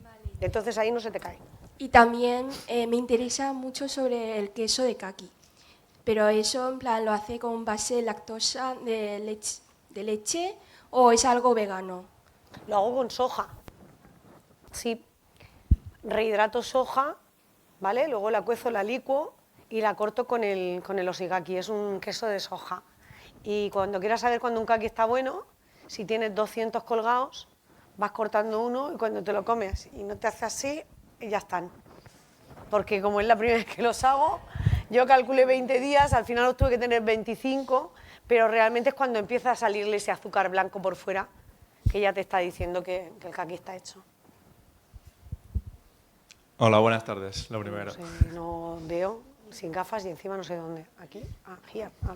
Vale. Entonces ahí no se te cae. Y también me interesa mucho sobre el queso de kaki. Pero eso, en plan, ¿lo hace con base lactosa de leche o es algo vegano? Lo hago con soja. Sí, rehidrato soja, ¿vale? Luego la cuezo, la licuo y la corto con el oshigaki. Es un queso de soja. Y cuando quieras saber cuándo un kaki está bueno, si tienes 200 colgados, vas cortando uno y cuando te lo comes y no te hace así, ya están. Porque como es la primera vez que los hago, yo calculé 20 días, al final los tuve que tener 25, pero realmente es cuando empieza a salirle ese azúcar blanco por fuera, que ya te está diciendo que el caqui está hecho. Hola, buenas tardes, lo primero. No sé, no veo, sin gafas y encima no sé dónde. ¿Aquí? Ah, here. Ah.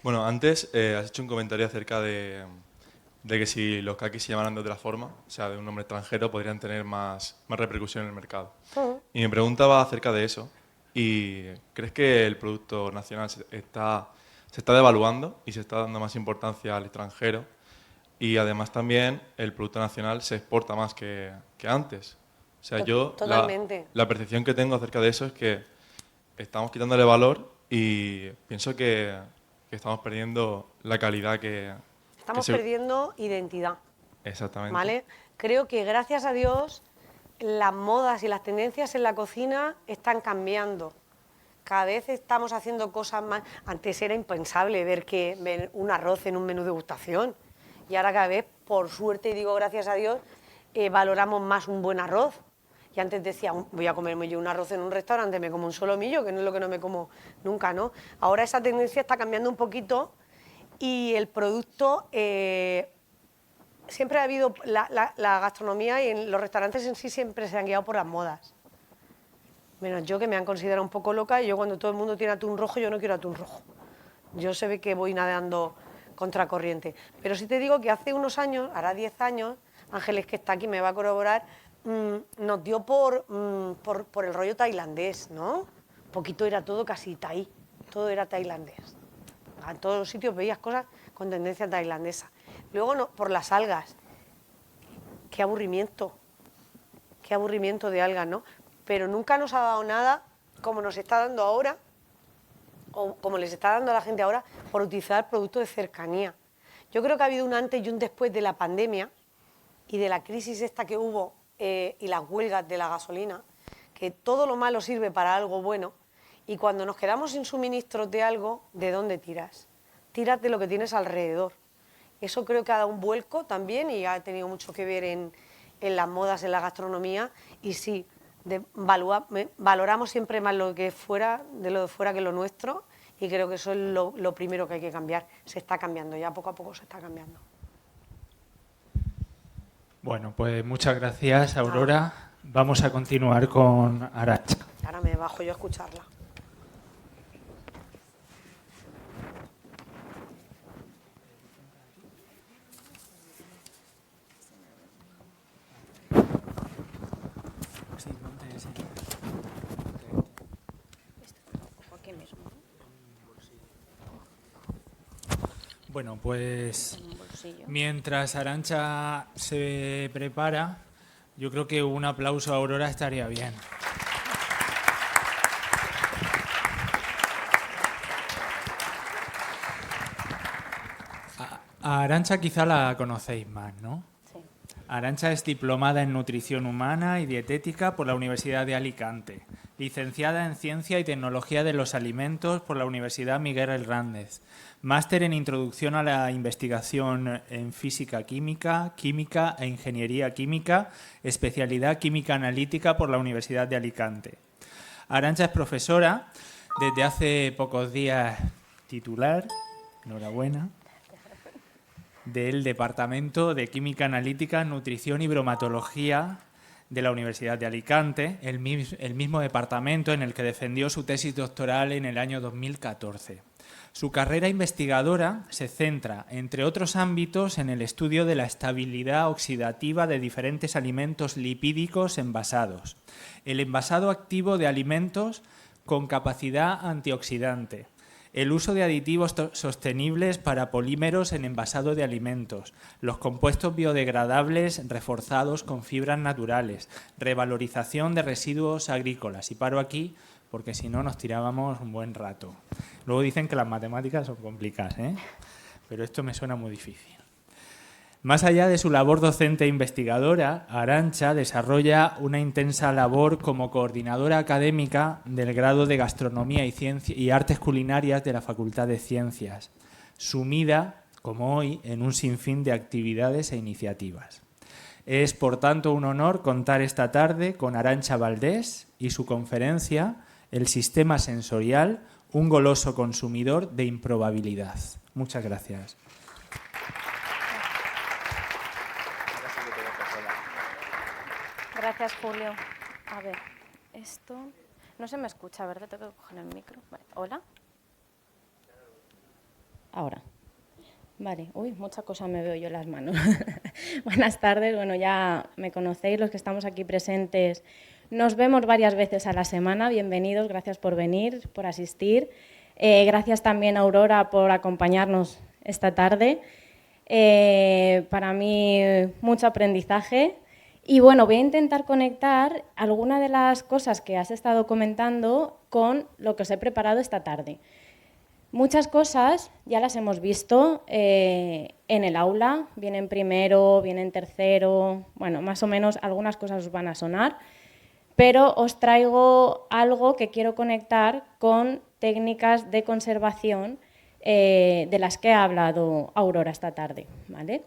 Bueno, antes has hecho un comentario acerca de que si los kakis se llamaran de otra forma, o sea, de un nombre extranjero, podrían tener más repercusión en el mercado. Y me preguntaba acerca de eso. ¿Y crees que el producto nacional se está devaluando y se está dando más importancia al extranjero? Y además también el producto nacional se exporta más que antes. O sea, yo la percepción que tengo acerca de eso es que estamos quitándole valor y pienso que estamos perdiendo la calidad que... Estamos perdiendo identidad. Exactamente. ¿Vale? Creo que gracias a Dios las modas y las tendencias en la cocina están cambiando. Cada vez estamos haciendo cosas más... Antes era impensable ver un arroz en un menú de degustación. Y ahora cada vez, por suerte, y digo gracias a Dios, valoramos más un buen arroz. Y antes decía, voy a comerme yo un arroz en un restaurante, me como un solomillo, que no es lo que no me como nunca, ¿no? Ahora esa tendencia está cambiando un poquito y el producto... siempre ha habido... La gastronomía y en los restaurantes en sí siempre se han guiado por las modas. Menos yo, que me han considerado un poco loca, y yo cuando todo el mundo tiene atún rojo, yo no quiero atún rojo. Yo se ve que voy nadando contracorriente. Pero sí te digo que hace unos años, hará 10 años, Ángeles, que está aquí, me va a corroborar, nos dio por el rollo tailandés, ¿no? Un poquito era todo casi thai, todo era tailandés. En todos los sitios veías cosas con tendencia tailandesa. Luego por las algas. Qué aburrimiento de algas, ¿no? Pero nunca nos ha dado nada como nos está dando ahora, o como les está dando a la gente ahora, por utilizar productos de cercanía. Yo creo que ha habido un antes y un después de la pandemia y de la crisis esta que hubo y las huelgas de la gasolina, que todo lo malo sirve para algo bueno, y cuando nos quedamos sin suministros de algo, ¿de dónde tiras? Tiras de lo que tienes alrededor. Eso creo que ha dado un vuelco también y ha tenido mucho que ver en las modas, en la gastronomía, y sí, valoramos siempre más lo de fuera que lo nuestro, y creo que eso es lo primero que hay que cambiar. Se está cambiando, ya poco a poco se está cambiando. Bueno, pues muchas gracias, Aurora. Vamos a continuar con Arantxa. Ahora me bajo yo a escucharla. Bueno, pues mientras Arantxa se prepara, yo creo que un aplauso a Aurora estaría bien. A Arantxa quizá la conocéis más, ¿no? Sí. Arantxa es diplomada en Nutrición Humana y Dietética por la Universidad de Alicante, licenciada en Ciencia y Tecnología de los Alimentos por la Universidad Miguel Hernández, máster en Introducción a la Investigación en Física-Química, Química e Ingeniería Química, especialidad Química Analítica por la Universidad de Alicante. Arantxa es profesora, desde hace pocos días titular, enhorabuena, del Departamento de Química Analítica, Nutrición y Bromatología de la Universidad de Alicante, el mismo departamento en el que defendió su tesis doctoral en el año 2014. Su carrera investigadora se centra, entre otros ámbitos, en el estudio de la estabilidad oxidativa de diferentes alimentos lipídicos envasados, el envasado activo de alimentos con capacidad antioxidante, el uso de aditivos sostenibles para polímeros en envasado de alimentos, los compuestos biodegradables reforzados con fibras naturales, revalorización de residuos agrícolas. Y paro aquí porque si no nos tirábamos un buen rato. Luego dicen que las matemáticas son complicadas, pero esto me suena muy difícil. Más allá de su labor docente e investigadora, Arantxa desarrolla una intensa labor como coordinadora académica del grado de Gastronomía y Artes Culinarias de la Facultad de Ciencias, sumida, como hoy, en un sinfín de actividades e iniciativas. Es, por tanto, un honor contar esta tarde con Arantxa Valdés y su conferencia El sistema sensorial, un goloso consumidor de improbabilidad. Muchas gracias. Gracias, Julio. A ver, esto... No se me escucha, ¿verdad? Tengo que coger el micro. Vale. ¿Hola? Ahora. Vale. Uy, mucha cosa me veo yo en las manos. Buenas tardes. Bueno, ya me conocéis, los que estamos aquí presentes. Nos vemos varias veces a la semana. Bienvenidos, gracias por venir, por asistir. Gracias también a Aurora por acompañarnos esta tarde. Para mí, mucho aprendizaje. Y bueno, voy a intentar conectar algunas de las cosas que has estado comentando con lo que os he preparado esta tarde. Muchas cosas ya las hemos visto en el aula, bien en primero, bien en tercero, bueno, más o menos algunas cosas os van a sonar, pero os traigo algo que quiero conectar con técnicas de conservación de las que ha hablado Aurora esta tarde, ¿vale?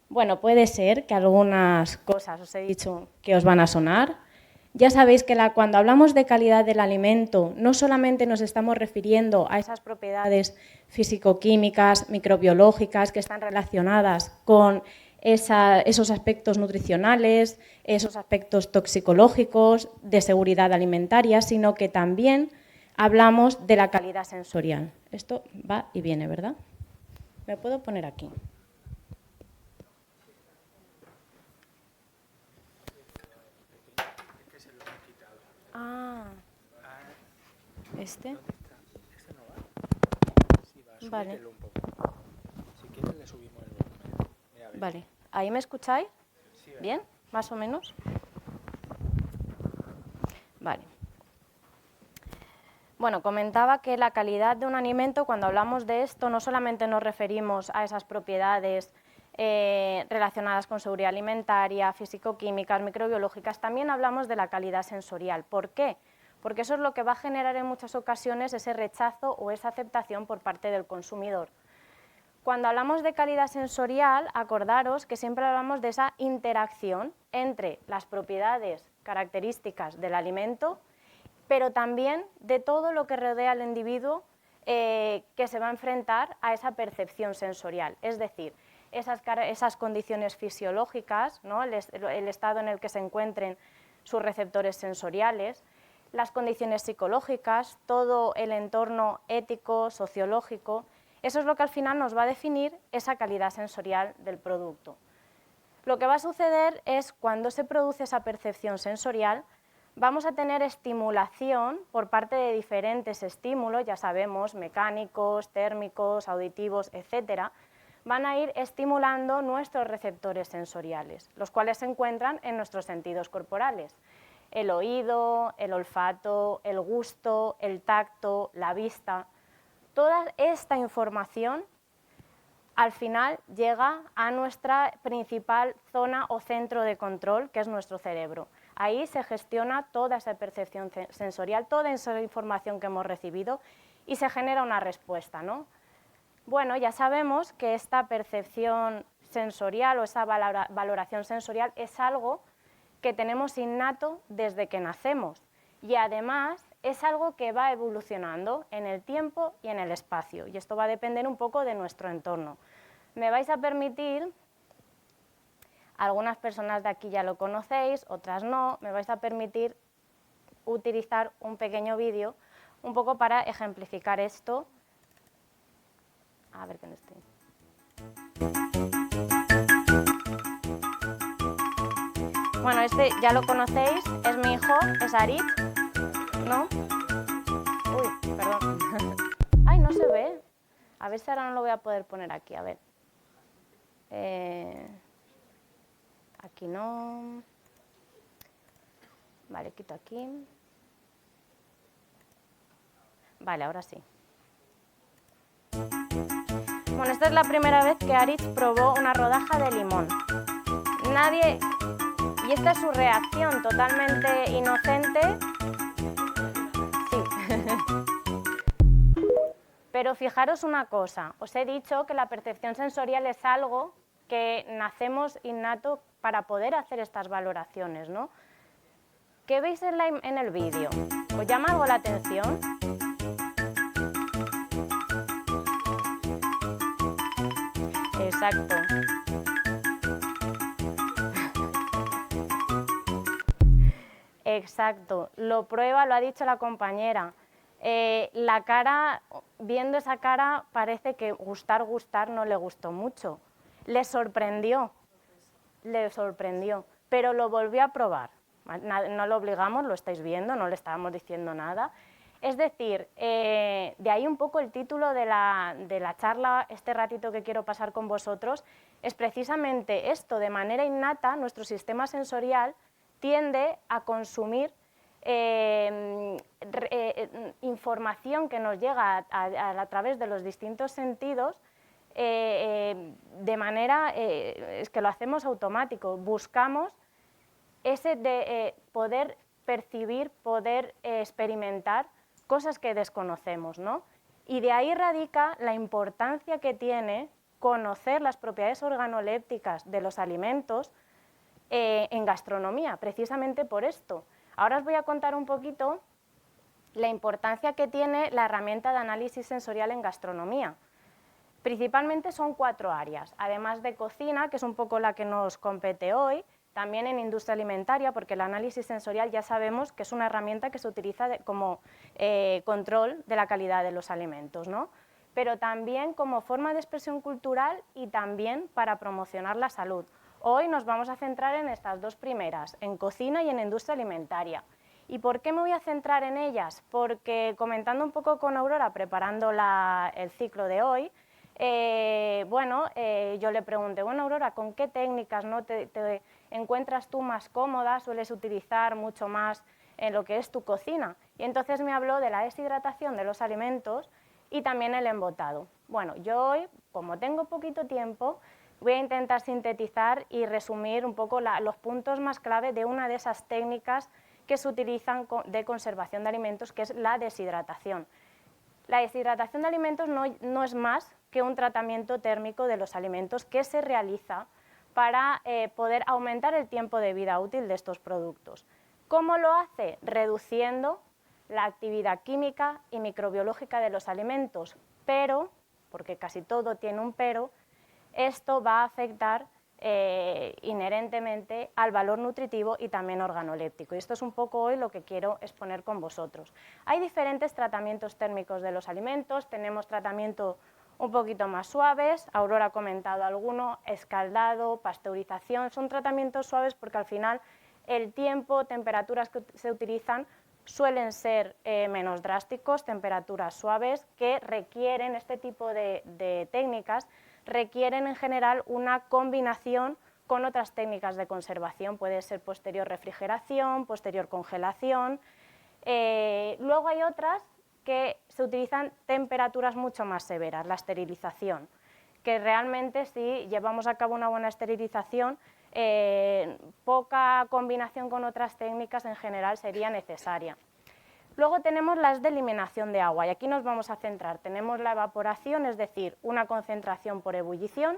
Bueno, puede ser que algunas cosas os he dicho que os van a sonar. Ya sabéis que cuando hablamos de calidad del alimento, no solamente nos estamos refiriendo a esas propiedades físico-químicas, microbiológicas que están relacionadas con esos aspectos nutricionales, esos aspectos toxicológicos, de seguridad alimentaria, sino que también hablamos de la calidad sensorial. Esto va y viene, ¿verdad? ¿Me puedo poner aquí? Ah, ¿este? Vale. Vale, ¿ahí me escucháis? ¿Bien? ¿Más o menos? Vale. Bueno, comentaba que la calidad de un alimento, cuando hablamos de esto, no solamente nos referimos a esas propiedades relacionadas con seguridad alimentaria, físico-químicas, microbiológicas, también hablamos de la calidad sensorial. ¿Por qué? Porque eso es lo que va a generar en muchas ocasiones ese rechazo o esa aceptación por parte del consumidor. Cuando hablamos de calidad sensorial, acordaros que siempre hablamos de esa interacción entre las propiedades características del alimento, pero también de todo lo que rodea al individuo que se va a enfrentar a esa percepción sensorial, es decir, esas condiciones fisiológicas, ¿no? el estado en el que se encuentren sus receptores sensoriales, las condiciones psicológicas, todo el entorno ético, sociológico, eso es lo que al final nos va a definir esa calidad sensorial del producto. Lo que va a suceder es cuando se produce esa percepción sensorial, vamos a tener estimulación por parte de diferentes estímulos, ya sabemos, mecánicos, térmicos, auditivos, etcétera, van a ir estimulando nuestros receptores sensoriales, los cuales se encuentran en nuestros sentidos corporales. El oído, el olfato, el gusto, el tacto, la vista. Toda esta información al final llega a nuestra principal zona o centro de control, que es nuestro cerebro. Ahí se gestiona toda esa percepción sensorial, toda esa información que hemos recibido y se genera una respuesta, ¿no? Bueno, ya sabemos que esta percepción sensorial o esa valoración sensorial es algo que tenemos innato desde que nacemos y además es algo que va evolucionando en el tiempo y en el espacio y esto va a depender un poco de nuestro entorno. Me vais a permitir, algunas personas de aquí ya lo conocéis, otras no, me vais a permitir utilizar un pequeño vídeo un poco para ejemplificar esto. A ver, ¿dónde estoy? Bueno, este ya lo conocéis, es mi hijo, es Arit, ¿no? Uy, perdón. Ay, no se ve. A ver si ahora no lo voy a poder poner aquí, a ver. Aquí no. Vale, quito aquí. Vale, ahora sí. Bueno, esta es la primera vez que Aritz probó una rodaja de limón. Nadie... Y esta es su reacción, totalmente inocente. Sí. Pero fijaros una cosa, os he dicho que la percepción sensorial es algo que nacemos innato para poder hacer estas valoraciones, ¿no? ¿Qué veis en el vídeo? ¿Os llama algo la atención? Exacto. Exacto, lo prueba, lo ha dicho la compañera. La cara, viendo esa cara, parece que gustar no le gustó mucho. Le sorprendió, pero lo volvió a probar. No lo obligamos, lo estáis viendo, no le estábamos diciendo nada. Es decir, de ahí un poco el título de la charla, este ratito que quiero pasar con vosotros, es precisamente esto, de manera innata, nuestro sistema sensorial tiende a consumir información que nos llega a través de los distintos sentidos de manera, es que lo hacemos automático, buscamos ese de poder percibir, poder experimentar cosas que desconocemos, ¿no? Y de ahí radica la importancia que tiene conocer las propiedades organolépticas de los alimentos en gastronomía, precisamente por esto. Ahora os voy a contar un poquito la importancia que tiene la herramienta de análisis sensorial en gastronomía. Principalmente son 4 áreas, además de cocina, que es un poco la que nos compete hoy, también en industria alimentaria, porque el análisis sensorial ya sabemos que es una herramienta que se utiliza como control de la calidad de los alimentos, ¿no? Pero también como forma de expresión cultural y también para promocionar la salud. Hoy nos vamos a centrar en estas 2 primeras, en cocina y en industria alimentaria. ¿Y por qué me voy a centrar en ellas? Porque comentando un poco con Aurora, preparando el ciclo de hoy, yo le pregunté, bueno, Aurora, ¿con qué técnicas no te encuentras tú más cómoda, sueles utilizar mucho más en lo que es tu cocina? Y entonces me habló de la deshidratación de los alimentos y también el embotado. Bueno, yo hoy, como tengo poquito tiempo, voy a intentar sintetizar y resumir un poco los puntos más clave de una de esas técnicas que se utilizan de conservación de alimentos, que es la deshidratación. La deshidratación de alimentos no es más que un tratamiento térmico de los alimentos que se realiza para poder aumentar el tiempo de vida útil de estos productos. ¿Cómo lo hace? Reduciendo la actividad química y microbiológica de los alimentos, pero, porque casi todo tiene un pero, esto va a afectar inherentemente al valor nutritivo y también organoléptico. Y esto es un poco hoy lo que quiero exponer con vosotros. Hay diferentes tratamientos térmicos de los alimentos, tenemos tratamientos un poquito más suaves, Aurora ha comentado alguno, escaldado, pasteurización, son tratamientos suaves porque al final el tiempo, temperaturas que se utilizan suelen ser menos drásticos, temperaturas suaves que requieren, este tipo de técnicas, requieren en general una combinación con otras técnicas de conservación, puede ser posterior refrigeración, posterior congelación. Luego hay otras que se utilizan temperaturas mucho más severas, la esterilización, que realmente si llevamos a cabo una buena esterilización, poca combinación con otras técnicas en general sería necesaria. Luego tenemos las de eliminación de agua y aquí nos vamos a centrar. Tenemos la evaporación, es decir, una concentración por ebullición,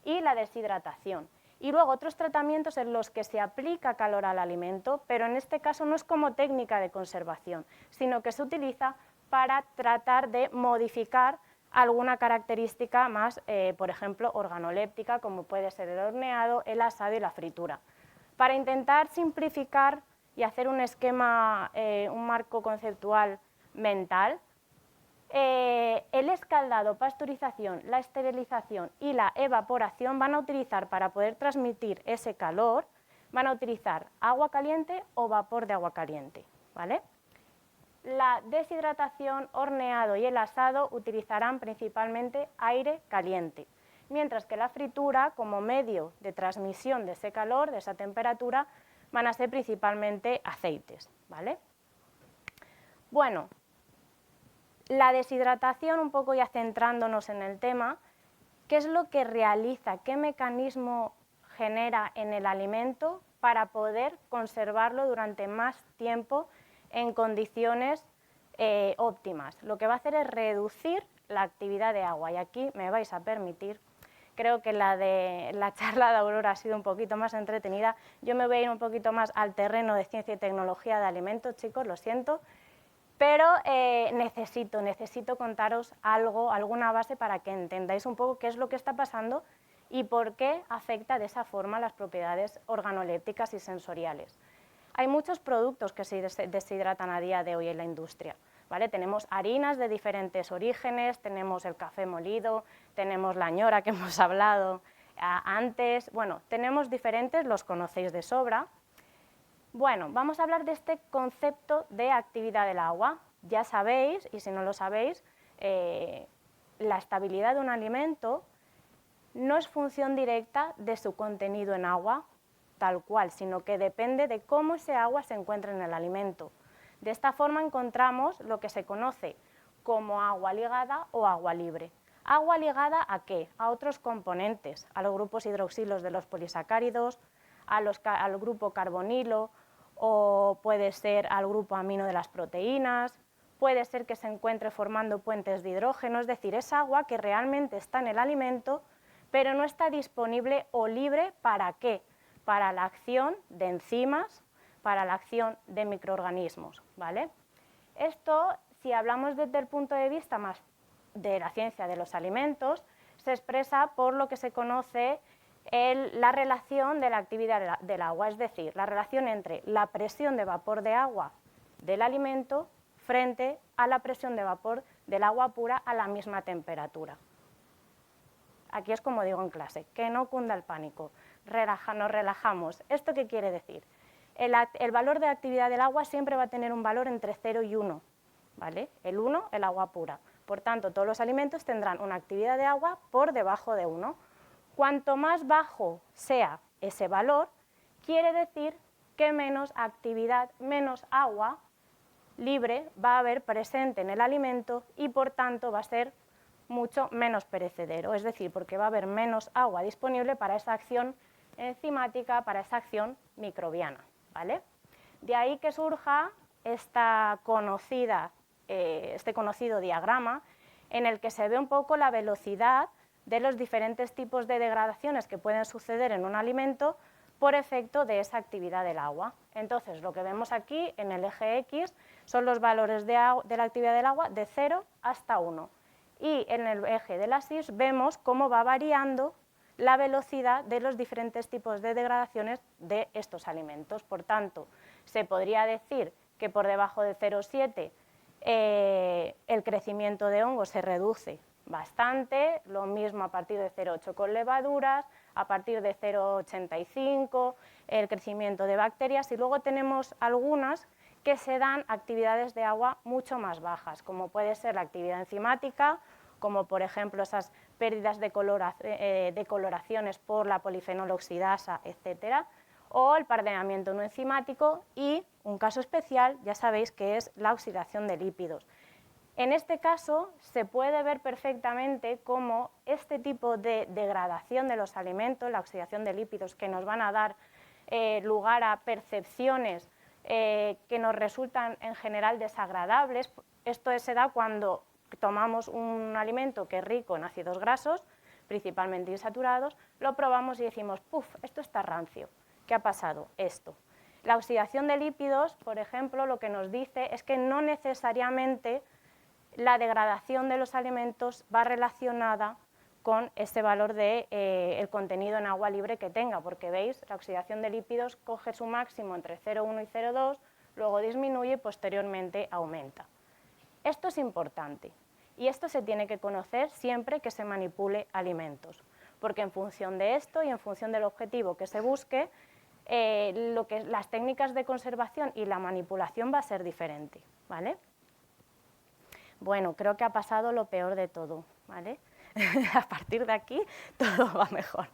y la deshidratación. Y luego otros tratamientos en los que se aplica calor al alimento, pero en este caso no es como técnica de conservación, sino que se utiliza para tratar de modificar alguna característica más, por ejemplo, organoléptica, como puede ser el horneado, el asado y la fritura. Para intentar simplificar y hacer un esquema, un marco conceptual mental, el escaldado, pasteurización, la esterilización y la evaporación van a utilizar, para poder transmitir ese calor, van a utilizar agua caliente o vapor de agua caliente, ¿vale? La deshidratación, horneado y el asado utilizarán principalmente aire caliente, mientras que la fritura, como medio de transmisión de ese calor, de esa temperatura, van a ser principalmente aceites, ¿vale? Bueno, la deshidratación, un poco ya centrándonos en el tema, ¿qué es lo que realiza? ¿Qué mecanismo genera en el alimento para poder conservarlo durante más tiempo en condiciones óptimas? Lo que va a hacer es reducir la actividad de agua, y aquí me vais a permitir, creo que la charla de Aurora ha sido un poquito más entretenida, yo me voy a ir un poquito más al terreno de ciencia y tecnología de alimentos, chicos, lo siento, pero necesito contaros algo, alguna base para que entendáis un poco qué es lo que está pasando y por qué afecta de esa forma las propiedades organolépticas y sensoriales. Hay muchos productos que se deshidratan a día de hoy en la industria, ¿vale? Tenemos harinas de diferentes orígenes, tenemos el café molido, tenemos la ñora que hemos hablado antes, bueno, tenemos diferentes, los conocéis de sobra. Bueno, vamos a hablar de este concepto de actividad del agua. Ya sabéis, y si no lo sabéis, la estabilidad de un alimento no es función directa de su contenido en agua, tal cual, sino que depende de cómo ese agua se encuentra en el alimento. De esta forma encontramos lo que se conoce como agua ligada o agua libre. ¿Agua ligada a qué? A otros componentes, a los grupos hidroxilos de los polisacáridos, al grupo carbonilo, o puede ser al grupo amino de las proteínas, puede ser que se encuentre formando puentes de hidrógeno, es decir, es agua que realmente está en el alimento, pero no está disponible o libre ¿para qué? Para la acción de enzimas, para la acción de microorganismos, ¿vale? Esto, si hablamos desde el punto de vista más de la ciencia de los alimentos, se expresa por lo que se conoce la relación de la actividad del agua, es decir, la relación entre la presión de vapor de agua del alimento frente a la presión de vapor del agua pura a la misma temperatura. Aquí es como digo en clase, que no cunda el pánico, nos relajamos. ¿Esto qué quiere decir? El valor de actividad del agua siempre va a tener un valor entre 0 y 1, ¿vale? El 1, el agua pura. Por tanto, todos los alimentos tendrán una actividad de agua por debajo de 1. Cuanto más bajo sea ese valor, quiere decir que menos actividad, menos agua libre va a haber presente en el alimento y por tanto va a ser mucho menos perecedero, es decir, porque va a haber menos agua disponible para esa acción enzimática, para esa acción microbiana, ¿vale? De ahí que surja este conocido diagrama en el que se ve un poco la velocidad de los diferentes tipos de degradaciones que pueden suceder en un alimento por efecto de esa actividad del agua. Entonces, lo que vemos aquí en el eje X son los valores de la actividad del agua de 0 hasta 1. Y en el eje de las Y vemos cómo va variando la velocidad de los diferentes tipos de degradaciones de estos alimentos. Por tanto, se podría decir que por debajo de 0,7 el crecimiento de hongos se reduce bastante, lo mismo a partir de 0,8 con levaduras, a partir de 0,85 el crecimiento de bacterias y luego tenemos algunas que se dan actividades de agua mucho más bajas, como puede ser la actividad enzimática, como por ejemplo esas pérdidas de coloraciones por la polifenoloxidasa, etcétera, o el pardenamiento no enzimático y un caso especial, ya sabéis, que es la oxidación de lípidos. En este caso se puede ver perfectamente cómo este tipo de degradación de los alimentos, la oxidación de lípidos que nos van a dar lugar a percepciones que nos resultan en general desagradables, esto se da cuando tomamos un alimento que es rico en ácidos grasos, principalmente insaturados, lo probamos y decimos, ¡puf!, esto está rancio. ¿Qué ha pasado? Esto. La oxidación de lípidos, por ejemplo, lo que nos dice es que no necesariamente la degradación de los alimentos va relacionada con ese valor de el contenido en agua libre que tenga, porque veis, la oxidación de lípidos coge su máximo entre 0,1 y 0,2, luego disminuye y posteriormente aumenta. Esto es importante y esto se tiene que conocer siempre que se manipule alimentos, porque en función de esto y en función del objetivo que se busque, las técnicas de conservación y la manipulación va a ser diferente, ¿vale? Bueno, creo que ha pasado lo peor de todo, ¿vale? A partir de aquí todo va mejor.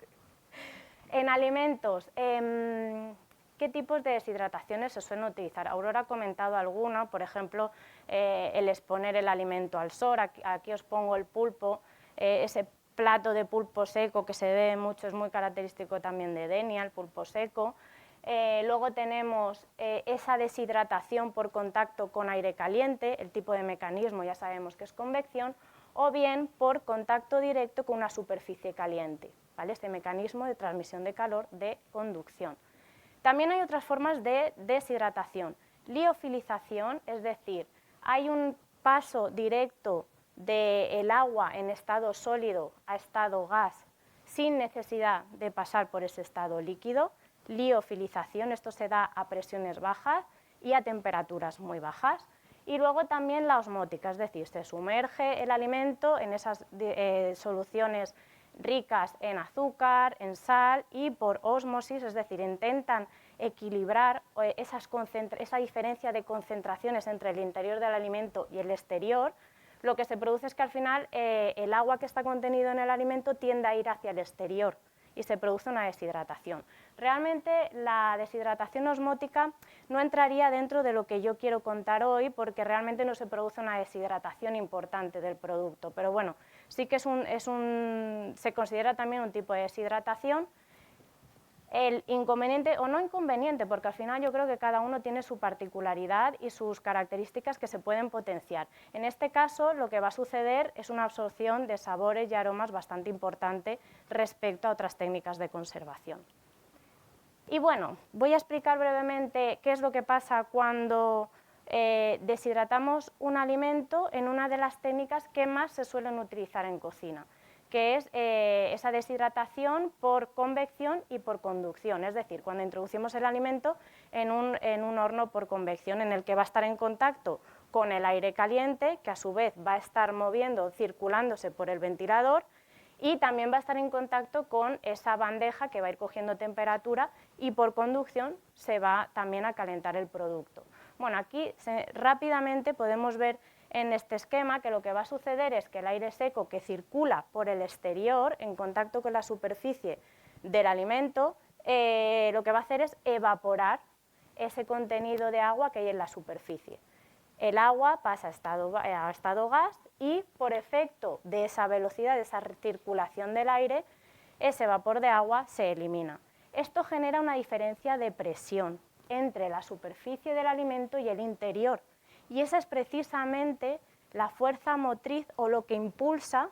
En alimentos, ¿qué tipos de deshidrataciones se suelen utilizar? Aurora ha comentado alguna, por ejemplo, el exponer el alimento al sol. Aquí os pongo el pulpo, ese plato de pulpo seco que se ve mucho, es muy característico también de Denia, el pulpo seco. Luego tenemos esa deshidratación por contacto con aire caliente, el tipo de mecanismo ya sabemos que es convección, o bien por contacto directo con una superficie caliente, ¿vale? Este mecanismo de transmisión de calor de conducción. También hay otras formas de deshidratación. Liofilización, es decir, hay un paso directo del agua en estado sólido a estado gas sin necesidad de pasar por ese estado líquido. liofilización, esto se da a presiones bajas y a temperaturas muy bajas. Y luego también la osmótica, es decir, se sumerge el alimento en esas soluciones ricas en azúcar, en sal, y por ósmosis, es decir, intentan equilibrar esa diferencia de concentraciones entre el interior del alimento y el exterior. Lo que se produce es que al final el agua que está contenido en el alimento tiende a ir hacia el exterior y se produce una deshidratación. Realmente la deshidratación osmótica no entraría dentro de lo que yo quiero contar hoy, porque realmente no se produce una deshidratación importante del producto, pero bueno, sí que se considera también un tipo de deshidratación. El inconveniente, o no inconveniente, porque al final yo creo que cada uno tiene su particularidad y sus características que se pueden potenciar. En este caso, lo que va a suceder es una absorción de sabores y aromas bastante importante respecto a otras técnicas de conservación. Y bueno, voy a explicar brevemente qué es lo que pasa cuando deshidratamos un alimento en una de las técnicas que más se suelen utilizar en cocina, que es esa deshidratación por convección y por conducción, es decir, cuando introducimos el alimento en un horno por convección, en el que va a estar en contacto con el aire caliente, que a su vez va a estar circulándose por el ventilador, y también va a estar en contacto con esa bandeja que va a ir cogiendo temperatura, y por conducción se va también a calentar el producto. Bueno, aquí rápidamente podemos ver en este esquema que lo que va a suceder es que el aire seco que circula por el exterior en contacto con la superficie del alimento, lo que va a hacer es evaporar ese contenido de agua que hay en la superficie. El agua pasa a estado gas, y por efecto de esa velocidad, de esa circulación del aire, ese vapor de agua se elimina. Esto genera una diferencia de presión entre la superficie del alimento y el interior. Y esa es precisamente la fuerza motriz o lo que impulsa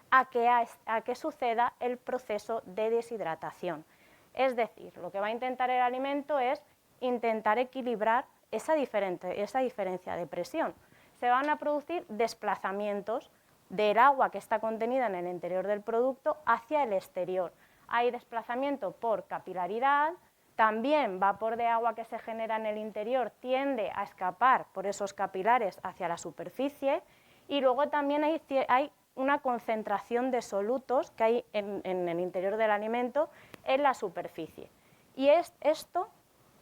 a que suceda el proceso de deshidratación. Es decir, lo que va a intentar el alimento es intentar equilibrar esa diferencia de presión. Se van a producir desplazamientos del agua que está contenida en el interior del producto hacia el exterior. Hay desplazamiento por capilaridad. También vapor de agua que se genera en el interior tiende a escapar por esos capilares hacia la superficie, y luego también hay una concentración de solutos que hay en el interior del alimento en la superficie. Y esto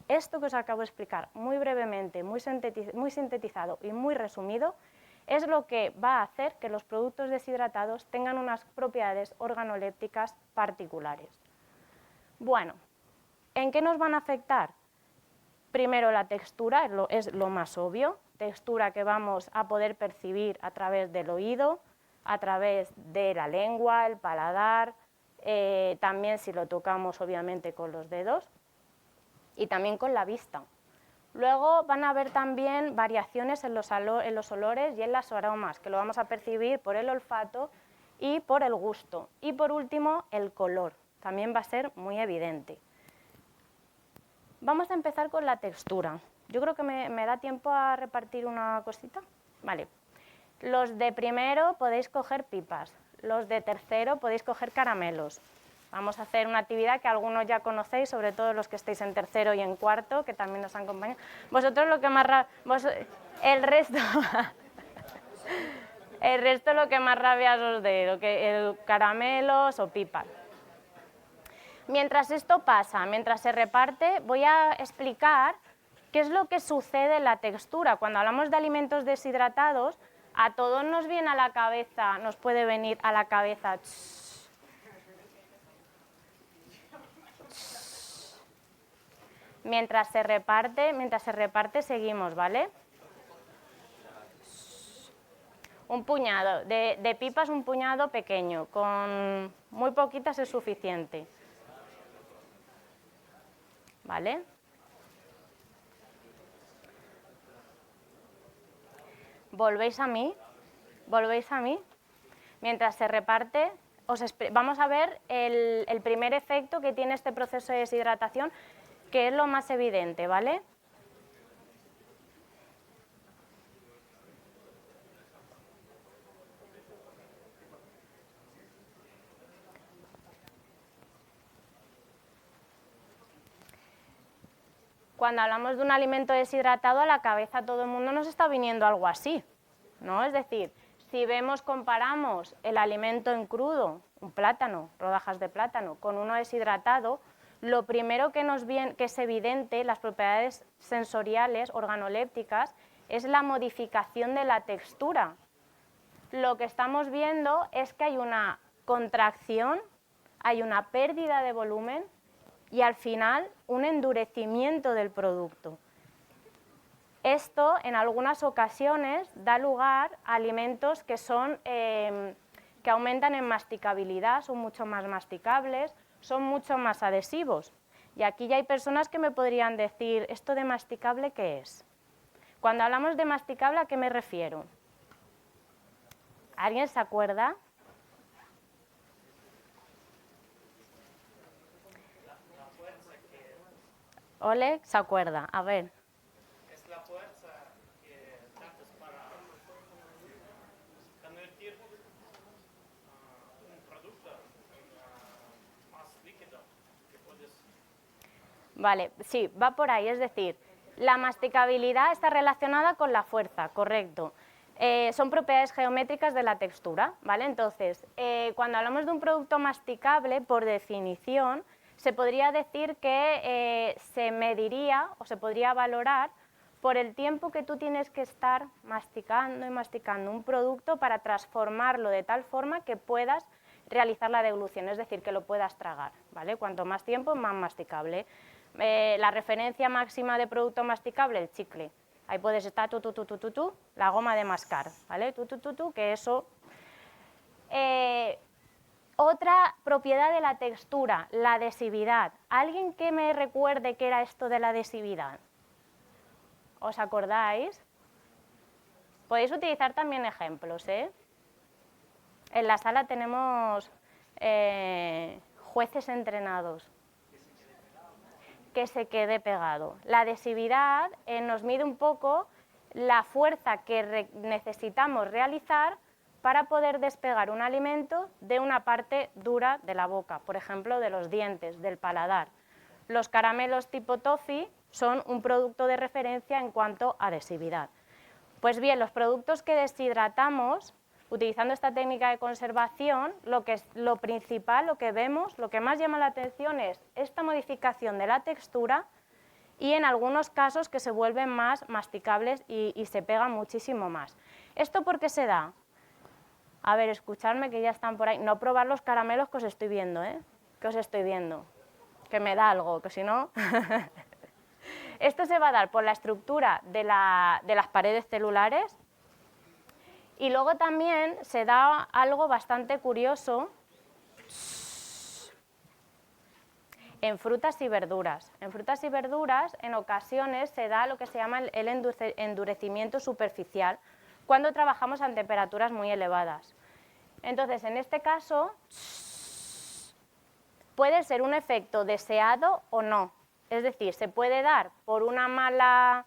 que os acabo de explicar muy brevemente, muy sintetizado y muy resumido, es lo que va a hacer que los productos deshidratados tengan unas propiedades organolépticas particulares. Bueno, ¿en qué nos van a afectar? Primero, la textura es lo más obvio, textura que vamos a poder percibir a través del oído, a través de la lengua, el paladar, también si lo tocamos obviamente con los dedos, y también con la vista. Luego van a haber también variaciones en los olores y en los aromas, que lo vamos a percibir por el olfato y por el gusto. Y por último, el color, también va a ser muy evidente. Vamos a empezar con la textura. Yo creo que me da tiempo a repartir una cosita. Vale. Los de primero podéis coger pipas, los de tercero podéis coger caramelos. Vamos a hacer una actividad que algunos ya conocéis, sobre todo los que estéis en tercero y en cuarto, que también nos acompañan. Vosotros lo que más el resto lo que más rabia os dé, el caramelos o pipas. Mientras esto pasa, mientras se reparte, voy a explicar qué es lo que sucede en la textura. Cuando hablamos de alimentos deshidratados, a todos nos viene a la cabeza, nos puede venir a la cabeza. Mientras se reparte, seguimos, ¿vale? Un puñado, de pipas un puñado pequeño, con muy poquitas es suficiente. ¿Vale? ¿Volvéis a mí? Mientras se reparte, vamos a ver el primer efecto que tiene este proceso de deshidratación, que es lo más evidente, ¿vale? Cuando hablamos de un alimento deshidratado, a la cabeza todo el mundo nos está viniendo algo así, ¿no? Es decir, si comparamos el alimento en crudo, un plátano, rodajas de plátano, con uno deshidratado, lo primero que es evidente, las propiedades sensoriales, organolépticas, es la modificación de la textura. Lo que estamos viendo es que hay una contracción, hay una pérdida de volumen y al final un endurecimiento del producto. Esto en algunas ocasiones da lugar a alimentos que aumentan en masticabilidad, son mucho más masticables, son mucho más adhesivos. Y aquí ya hay personas que me podrían decir, ¿esto de masticable qué es? Cuando hablamos de masticable, ¿a qué me refiero? ¿Alguien se acuerda? Oleg se acuerda, a ver. Es la fuerza que tratas para convertir un producto en más líquido que puedes... Vale, sí, va por ahí, es decir, la masticabilidad está relacionada con la fuerza, correcto. Son propiedades geométricas de la textura, ¿vale? Entonces, cuando hablamos de un producto masticable, por definición, se podría decir que se mediría o se podría valorar por el tiempo que tú tienes que estar masticando y masticando un producto para transformarlo de tal forma que puedas realizar la deglución, es decir, que lo puedas tragar, ¿vale? Cuanto más tiempo, más masticable. La referencia máxima de producto masticable, el chicle. Ahí puedes estar la goma de mascar, ¿vale? Que eso... Otra propiedad de la textura, la adhesividad. ¿Alguien que me recuerde qué era esto de la adhesividad? ¿Os acordáis? Podéis utilizar también ejemplos, ¿eh? En la sala tenemos jueces entrenados. Que se quede pegado. La adhesividad nos mide un poco la fuerza que necesitamos realizar para poder despegar un alimento de una parte dura de la boca, por ejemplo, de los dientes, del paladar. Los caramelos tipo toffee son un producto de referencia en cuanto a adhesividad. Pues bien, los productos que deshidratamos, utilizando esta técnica de conservación, lo principal, lo que vemos, lo que más llama la atención es esta modificación de la textura y en algunos casos que se vuelven más masticables y se pegan muchísimo más. ¿Esto por qué se da? A ver, escuchadme que ya están por ahí. No probar los caramelos que os estoy viendo, ¿eh? Que os estoy viendo. Que me da algo, que si no... Esto se va a dar por la estructura de las paredes celulares y luego también se da algo bastante curioso en frutas y verduras. En frutas y verduras, en ocasiones, se da lo que se llama el endurecimiento superficial, cuando trabajamos a temperaturas muy elevadas. Entonces, en este caso, puede ser un efecto deseado o no. Es decir, se puede dar por una mala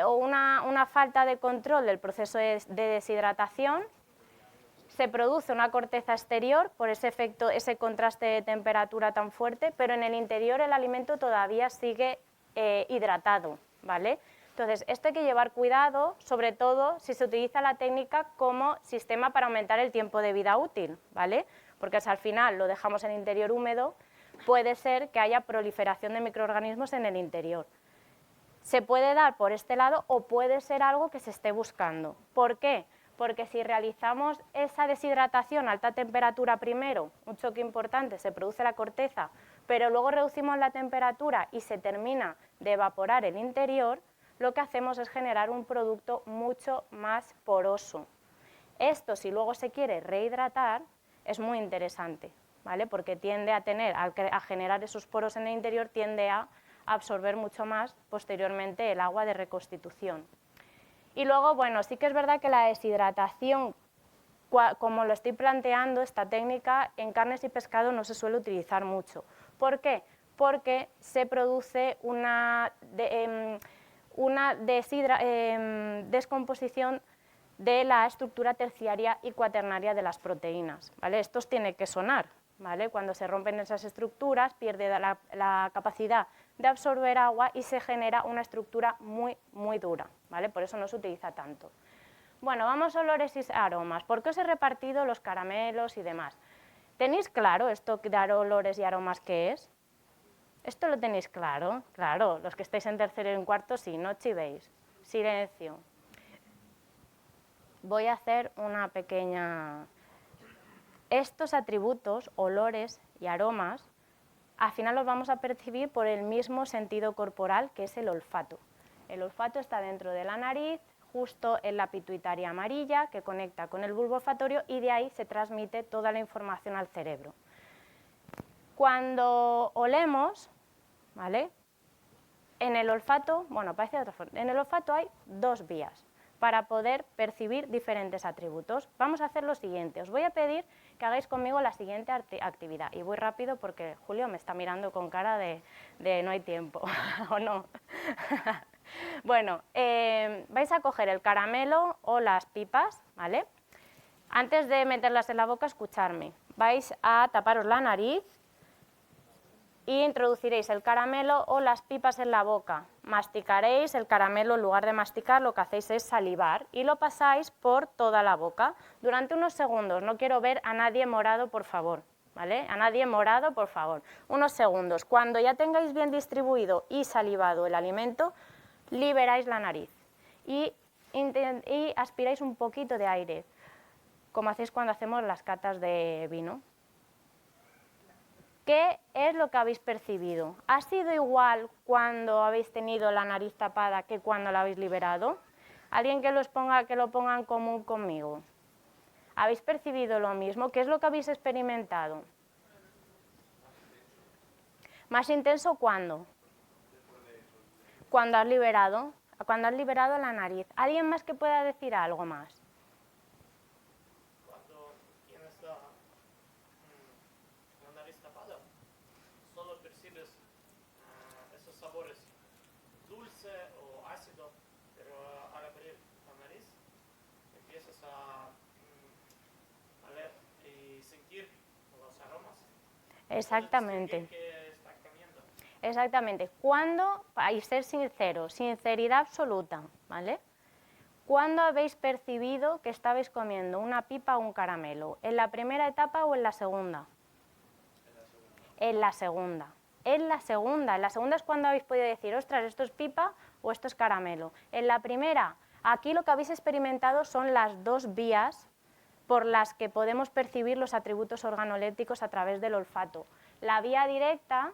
o una falta de control del proceso de deshidratación, se produce una corteza exterior por ese efecto, ese contraste de temperatura tan fuerte, pero en el interior el alimento todavía sigue hidratado, ¿vale? Entonces, esto hay que llevar cuidado, sobre todo si se utiliza la técnica como sistema para aumentar el tiempo de vida útil, ¿vale? Porque si al final lo dejamos en el interior húmedo, puede ser que haya proliferación de microorganismos en el interior. Se puede dar por este lado o puede ser algo que se esté buscando. ¿Por qué? Porque si realizamos esa deshidratación a alta temperatura primero, un choque importante, se produce la corteza, pero luego reducimos la temperatura y se termina de evaporar el interior, lo que hacemos es generar un producto mucho más poroso. Esto, si luego se quiere rehidratar, es muy interesante, ¿vale? Porque tiende a generar esos poros en el interior, tiende a absorber mucho más posteriormente el agua de reconstitución. Y luego, bueno, sí que es verdad que la deshidratación, como lo estoy planteando, esta técnica, en carnes y pescado no se suele utilizar mucho. ¿Por qué? Porque se produce una descomposición de la estructura terciaria y cuaternaria de las proteínas, ¿vale? Esto os tiene que sonar, ¿vale? Cuando se rompen esas estructuras, pierde la capacidad de absorber agua y se genera una estructura muy, muy dura, ¿vale? Por eso no se utiliza tanto. Bueno, vamos a olores y aromas. ¿Por qué os he repartido los caramelos y demás? ¿Tenéis claro esto de olores y aromas qué es? ¿Esto lo tenéis claro? Claro, los que estáis en tercero y en cuarto sí, no chivéis. Silencio. Voy a hacer una pequeña... Estos atributos, olores y aromas, al final los vamos a percibir por el mismo sentido corporal que es el olfato. El olfato está dentro de la nariz, justo en la pituitaria amarilla, que conecta con el bulbo olfatorio y de ahí se transmite toda la información al cerebro. Cuando olemos, ¿vale? En el olfato, bueno, parece de otra forma, en el olfato hay dos vías para poder percibir diferentes atributos. Vamos a hacer lo siguiente, os voy a pedir que hagáis conmigo la siguiente actividad. Y voy rápido porque Julio me está mirando con cara de no hay tiempo, ¿o no? Bueno, vais a coger el caramelo o las pipas, ¿vale? Antes de meterlas en la boca, escucharme. Vais a taparos la nariz y introduciréis el caramelo o las pipas en la boca. Masticaréis el caramelo, en lugar de masticar, lo que hacéis es salivar y lo pasáis por toda la boca durante unos segundos. No quiero ver a nadie morado, por favor, ¿vale? A nadie morado, por favor. Unos segundos. Cuando ya tengáis bien distribuido y salivado el alimento, liberáis la nariz y aspiráis un poquito de aire, como hacéis cuando hacemos las catas de vino. ¿Qué es lo que habéis percibido? ¿Ha sido igual cuando habéis tenido la nariz tapada que cuando la habéis liberado? ¿Alguien que lo ponga en común conmigo? ¿Habéis percibido lo mismo? ¿Qué es lo que habéis experimentado? ¿Más intenso cuándo? Cuando has liberado la nariz. ¿Alguien más que pueda decir algo más? Cuando tienes la nariz tapada, solo percibes esos sabores dulce o ácido, pero al abrir la nariz empiezas a ver y sentir los aromas. Exactamente. Que está cambiando. Exactamente. ¿Cuándo? Y ser sincero, sinceridad absoluta, ¿vale? ¿Cuándo habéis percibido que estabais comiendo una pipa o un caramelo? ¿En la primera etapa o en la segunda? En la segunda. En la segunda. En la segunda es cuando habéis podido decir, ostras, esto es pipa o esto es caramelo. En la primera, aquí lo que habéis experimentado son las dos vías por las que podemos percibir los atributos organolépticos a través del olfato. La vía directa,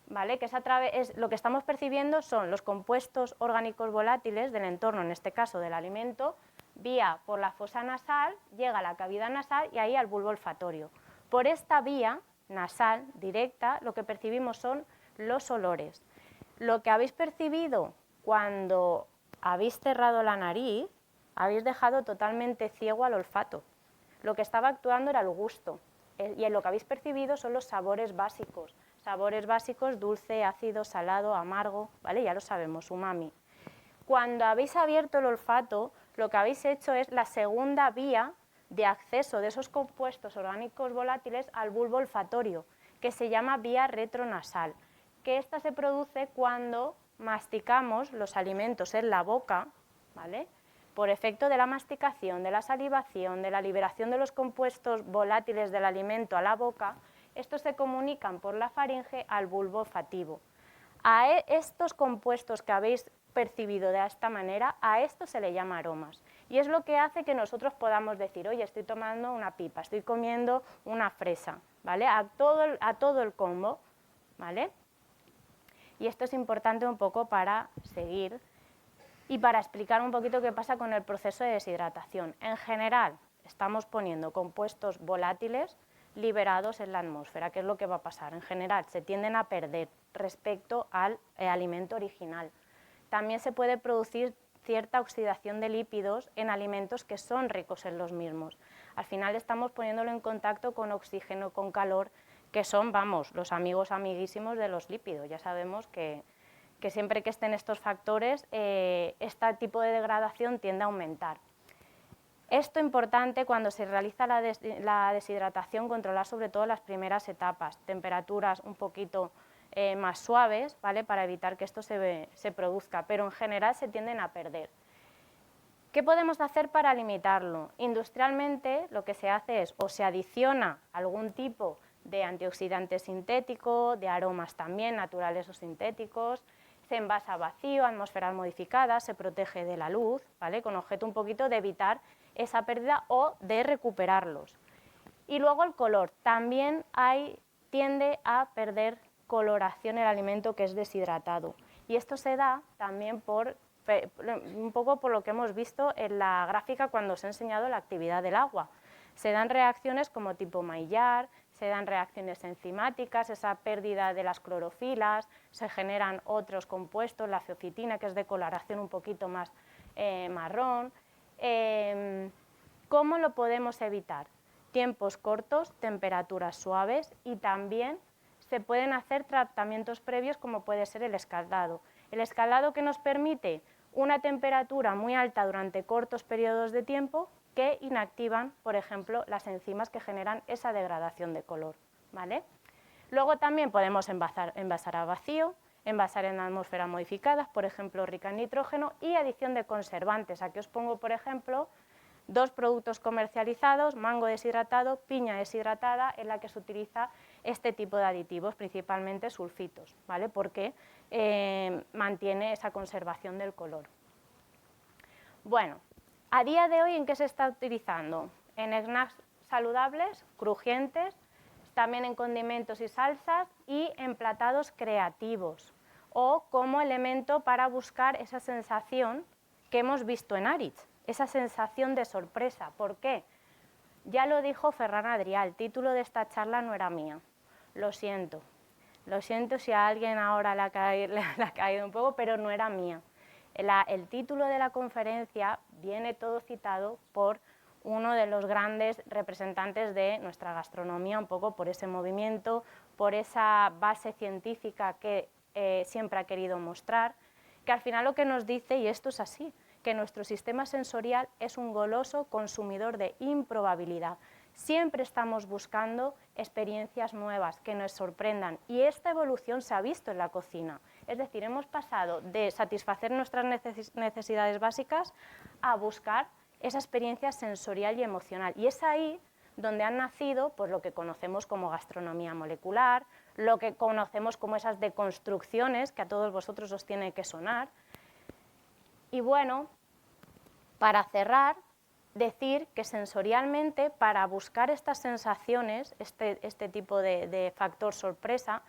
¿vale? Que es lo que estamos percibiendo son los compuestos orgánicos volátiles del entorno, en este caso del alimento, vía por la fosa nasal, llega a la cavidad nasal y ahí al bulbo olfatorio. Por esta vía nasal directa lo que percibimos son los olores. Lo que habéis percibido cuando habéis cerrado la nariz, habéis dejado totalmente ciego al olfato. Lo que estaba actuando era el gusto y en lo que habéis percibido son los sabores básicos. Sabores básicos, dulce, ácido, salado, amargo, ¿vale? Ya lo sabemos, umami. Cuando habéis abierto el olfato, lo que habéis hecho es la segunda vía de acceso de esos compuestos orgánicos volátiles al bulbo olfatorio, que se llama vía retronasal, que esta se produce cuando masticamos los alimentos en la boca, ¿vale? Por efecto de la masticación, de la salivación, de la liberación de los compuestos volátiles del alimento a la boca, estos se comunican por la faringe al bulbo olfativo. A estos compuestos que habéis percibido de esta manera, a esto se le llama aromas. Y es lo que hace que nosotros podamos decir, oye, estoy tomando una pipa, estoy comiendo una fresa, ¿vale? A todo el combo, ¿vale? Y esto es importante un poco para seguir y para explicar un poquito qué pasa con el proceso de deshidratación. En general, estamos poniendo compuestos volátiles liberados en la atmósfera. ¿Qué es lo que va a pasar? En general, se tienden a perder respecto al alimento original. También se puede producir cierta oxidación de lípidos en alimentos que son ricos en los mismos. Al final estamos poniéndolo en contacto con oxígeno, con calor, que son, vamos, los amigos amiguísimos de los lípidos. Ya sabemos que siempre que estén estos factores, este tipo de degradación tiende a aumentar. Esto es importante cuando se realiza la deshidratación, controlar sobre todo las primeras etapas, temperaturas un poquito más suaves, ¿vale? Para evitar que esto se produzca, pero en general se tienden a perder. ¿Qué podemos hacer para limitarlo? Industrialmente lo que se hace es o se adiciona algún tipo de antioxidante sintético, de aromas también, naturales o sintéticos, se envasa a vacío, atmósferas modificadas, se protege de la luz, ¿vale? Con objeto un poquito de evitar esa pérdida o de recuperarlos. Y luego el color, también tiende a perder coloración el alimento que es deshidratado. Y esto se da también un poco por lo que hemos visto en la gráfica cuando os he enseñado la actividad del agua. Se dan reacciones como tipo Maillard, se dan reacciones enzimáticas, esa pérdida de las clorofilas, se generan otros compuestos, la feofitina, que es de coloración un poquito más marrón. ¿Cómo lo podemos evitar? Tiempos cortos, temperaturas suaves y también se pueden hacer tratamientos previos como puede ser el escaldado. El escaldado que nos permite una temperatura muy alta durante cortos periodos de tiempo que inactivan, por ejemplo, las enzimas que generan esa degradación de color, ¿vale? Luego también podemos envasar a vacío, envasar en atmósferas modificadas, por ejemplo, rica en nitrógeno, y adición de conservantes. Aquí os pongo, por ejemplo, 2 productos comercializados, mango deshidratado, piña deshidratada, en la que se utiliza este tipo de aditivos, principalmente sulfitos, ¿vale? Porque mantiene esa conservación del color. Bueno, a día de hoy, ¿en qué se está utilizando? En snacks saludables, crujientes, también en condimentos y salsas y en platados creativos, o como elemento para buscar esa sensación que hemos visto en Aritz, esa sensación de sorpresa. ¿Por qué? Ya lo dijo Ferran Adrià, el título de esta charla no era mía. Lo siento si a alguien ahora le ha caído un poco, pero no era mía. El título de la conferencia viene todo citado por uno de los grandes representantes de nuestra gastronomía, un poco por ese movimiento, por esa base científica que siempre ha querido mostrar, que al final lo que nos dice, y esto es así, que nuestro sistema sensorial es un goloso consumidor de improbabilidad. Siempre estamos buscando experiencias nuevas que nos sorprendan y esta evolución se ha visto en la cocina. Es decir, hemos pasado de satisfacer nuestras necesidades básicas a buscar esa experiencia sensorial y emocional. Y es ahí donde han nacido pues, lo que conocemos como gastronomía molecular, lo que conocemos como esas deconstrucciones que a todos vosotros os tiene que sonar. Y bueno, para cerrar, decir que sensorialmente, para buscar estas sensaciones, este tipo de factor sorpresa,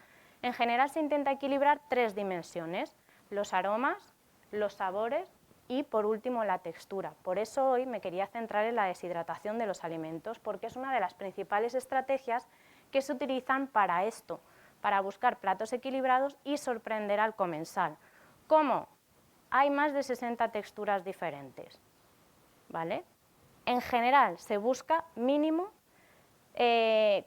en general se intenta equilibrar 3 dimensiones: los aromas, los sabores y, por último, la textura. Por eso hoy me quería centrar en la deshidratación de los alimentos, porque es una de las principales estrategias que se utilizan para esto, para buscar platos equilibrados y sorprender al comensal. ¿Cómo? Hay más de 60 texturas diferentes, ¿vale? En general se busca mínimo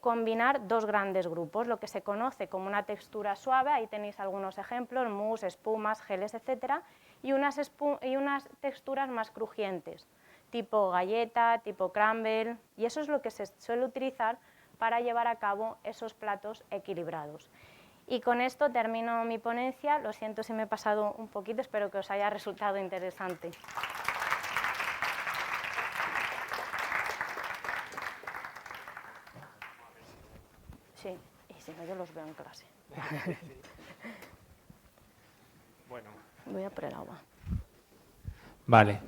combinar 2 grandes grupos, lo que se conoce como una textura suave, ahí tenéis algunos ejemplos, mousse, espumas, geles, etc., y unas texturas más crujientes, tipo galleta, tipo crumble, y eso es lo que se suele utilizar para llevar a cabo esos platos equilibrados. Y con esto termino mi ponencia, lo siento si me he pasado un poquito, espero que os haya resultado interesante. Sí, y si no yo los veo en clase. Bueno. Voy a por el agua. Vale.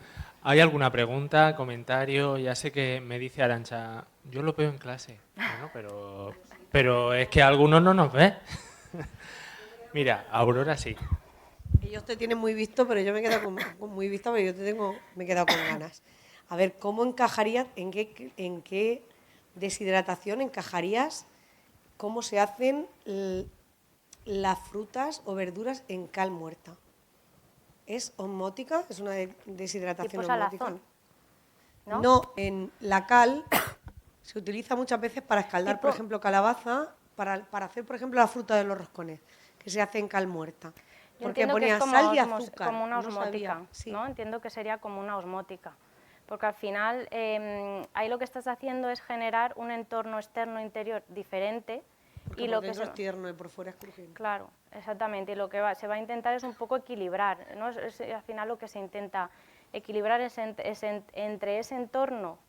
¿Hay alguna pregunta, comentario? Ya sé que me dice Arantxa, yo lo veo en clase. Bueno, pero es que algunos no nos ven. Mira, Aurora sí. Ellos te tienen muy visto, pero yo me he quedado muy vista, pero me he quedado con ganas. A ver, ¿cómo encajarías, en qué deshidratación encajarías, cómo se hacen las frutas o verduras en cal muerta? ¿Es osmótica? ¿Es una deshidratación ¿Tipo osmótica? salazón? ¿No? No, en la cal se utiliza muchas veces para escaldar, por ejemplo, calabaza, para hacer, por ejemplo, la fruta de los roscones, que se hace en cal muerta. Yo Porque entiendo que ponía es como sal y azúcar. como una no osmótica, sabía, sí. ¿no? Entiendo que sería como una osmótica. Porque al final ahí lo que estás haciendo es generar un entorno externo-interior diferente Porque y por lo que dentro se, es tierno y por fuera es crujiente. claro, exactamente, y lo que se va a intentar es un poco equilibrar, ¿no? Al final lo que se intenta equilibrar es entre ese entorno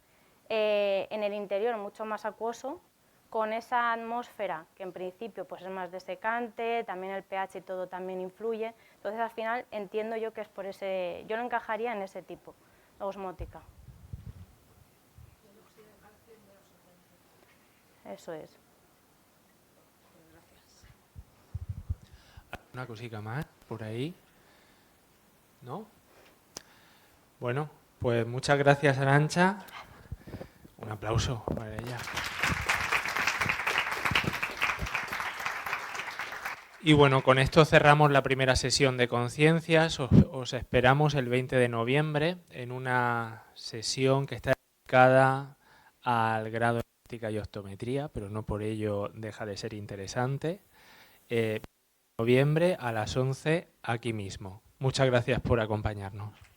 en el interior mucho más acuoso, con esa atmósfera que en principio pues es más desecante, también el pH y todo también influye, entonces al final entiendo yo que es por ese, yo lo encajaría en ese tipo de osmótica. Eso es. Una cosita más por ahí, ¿no? Bueno, pues muchas gracias, Arantxa. Un aplauso para ella. Y bueno, con esto cerramos la primera sesión de conciencias. Os esperamos el 20 de noviembre en una sesión que está dedicada al grado de óptica y optometría, pero no por ello deja de ser interesante. Noviembre a las 11 aquí mismo. Muchas gracias por acompañarnos.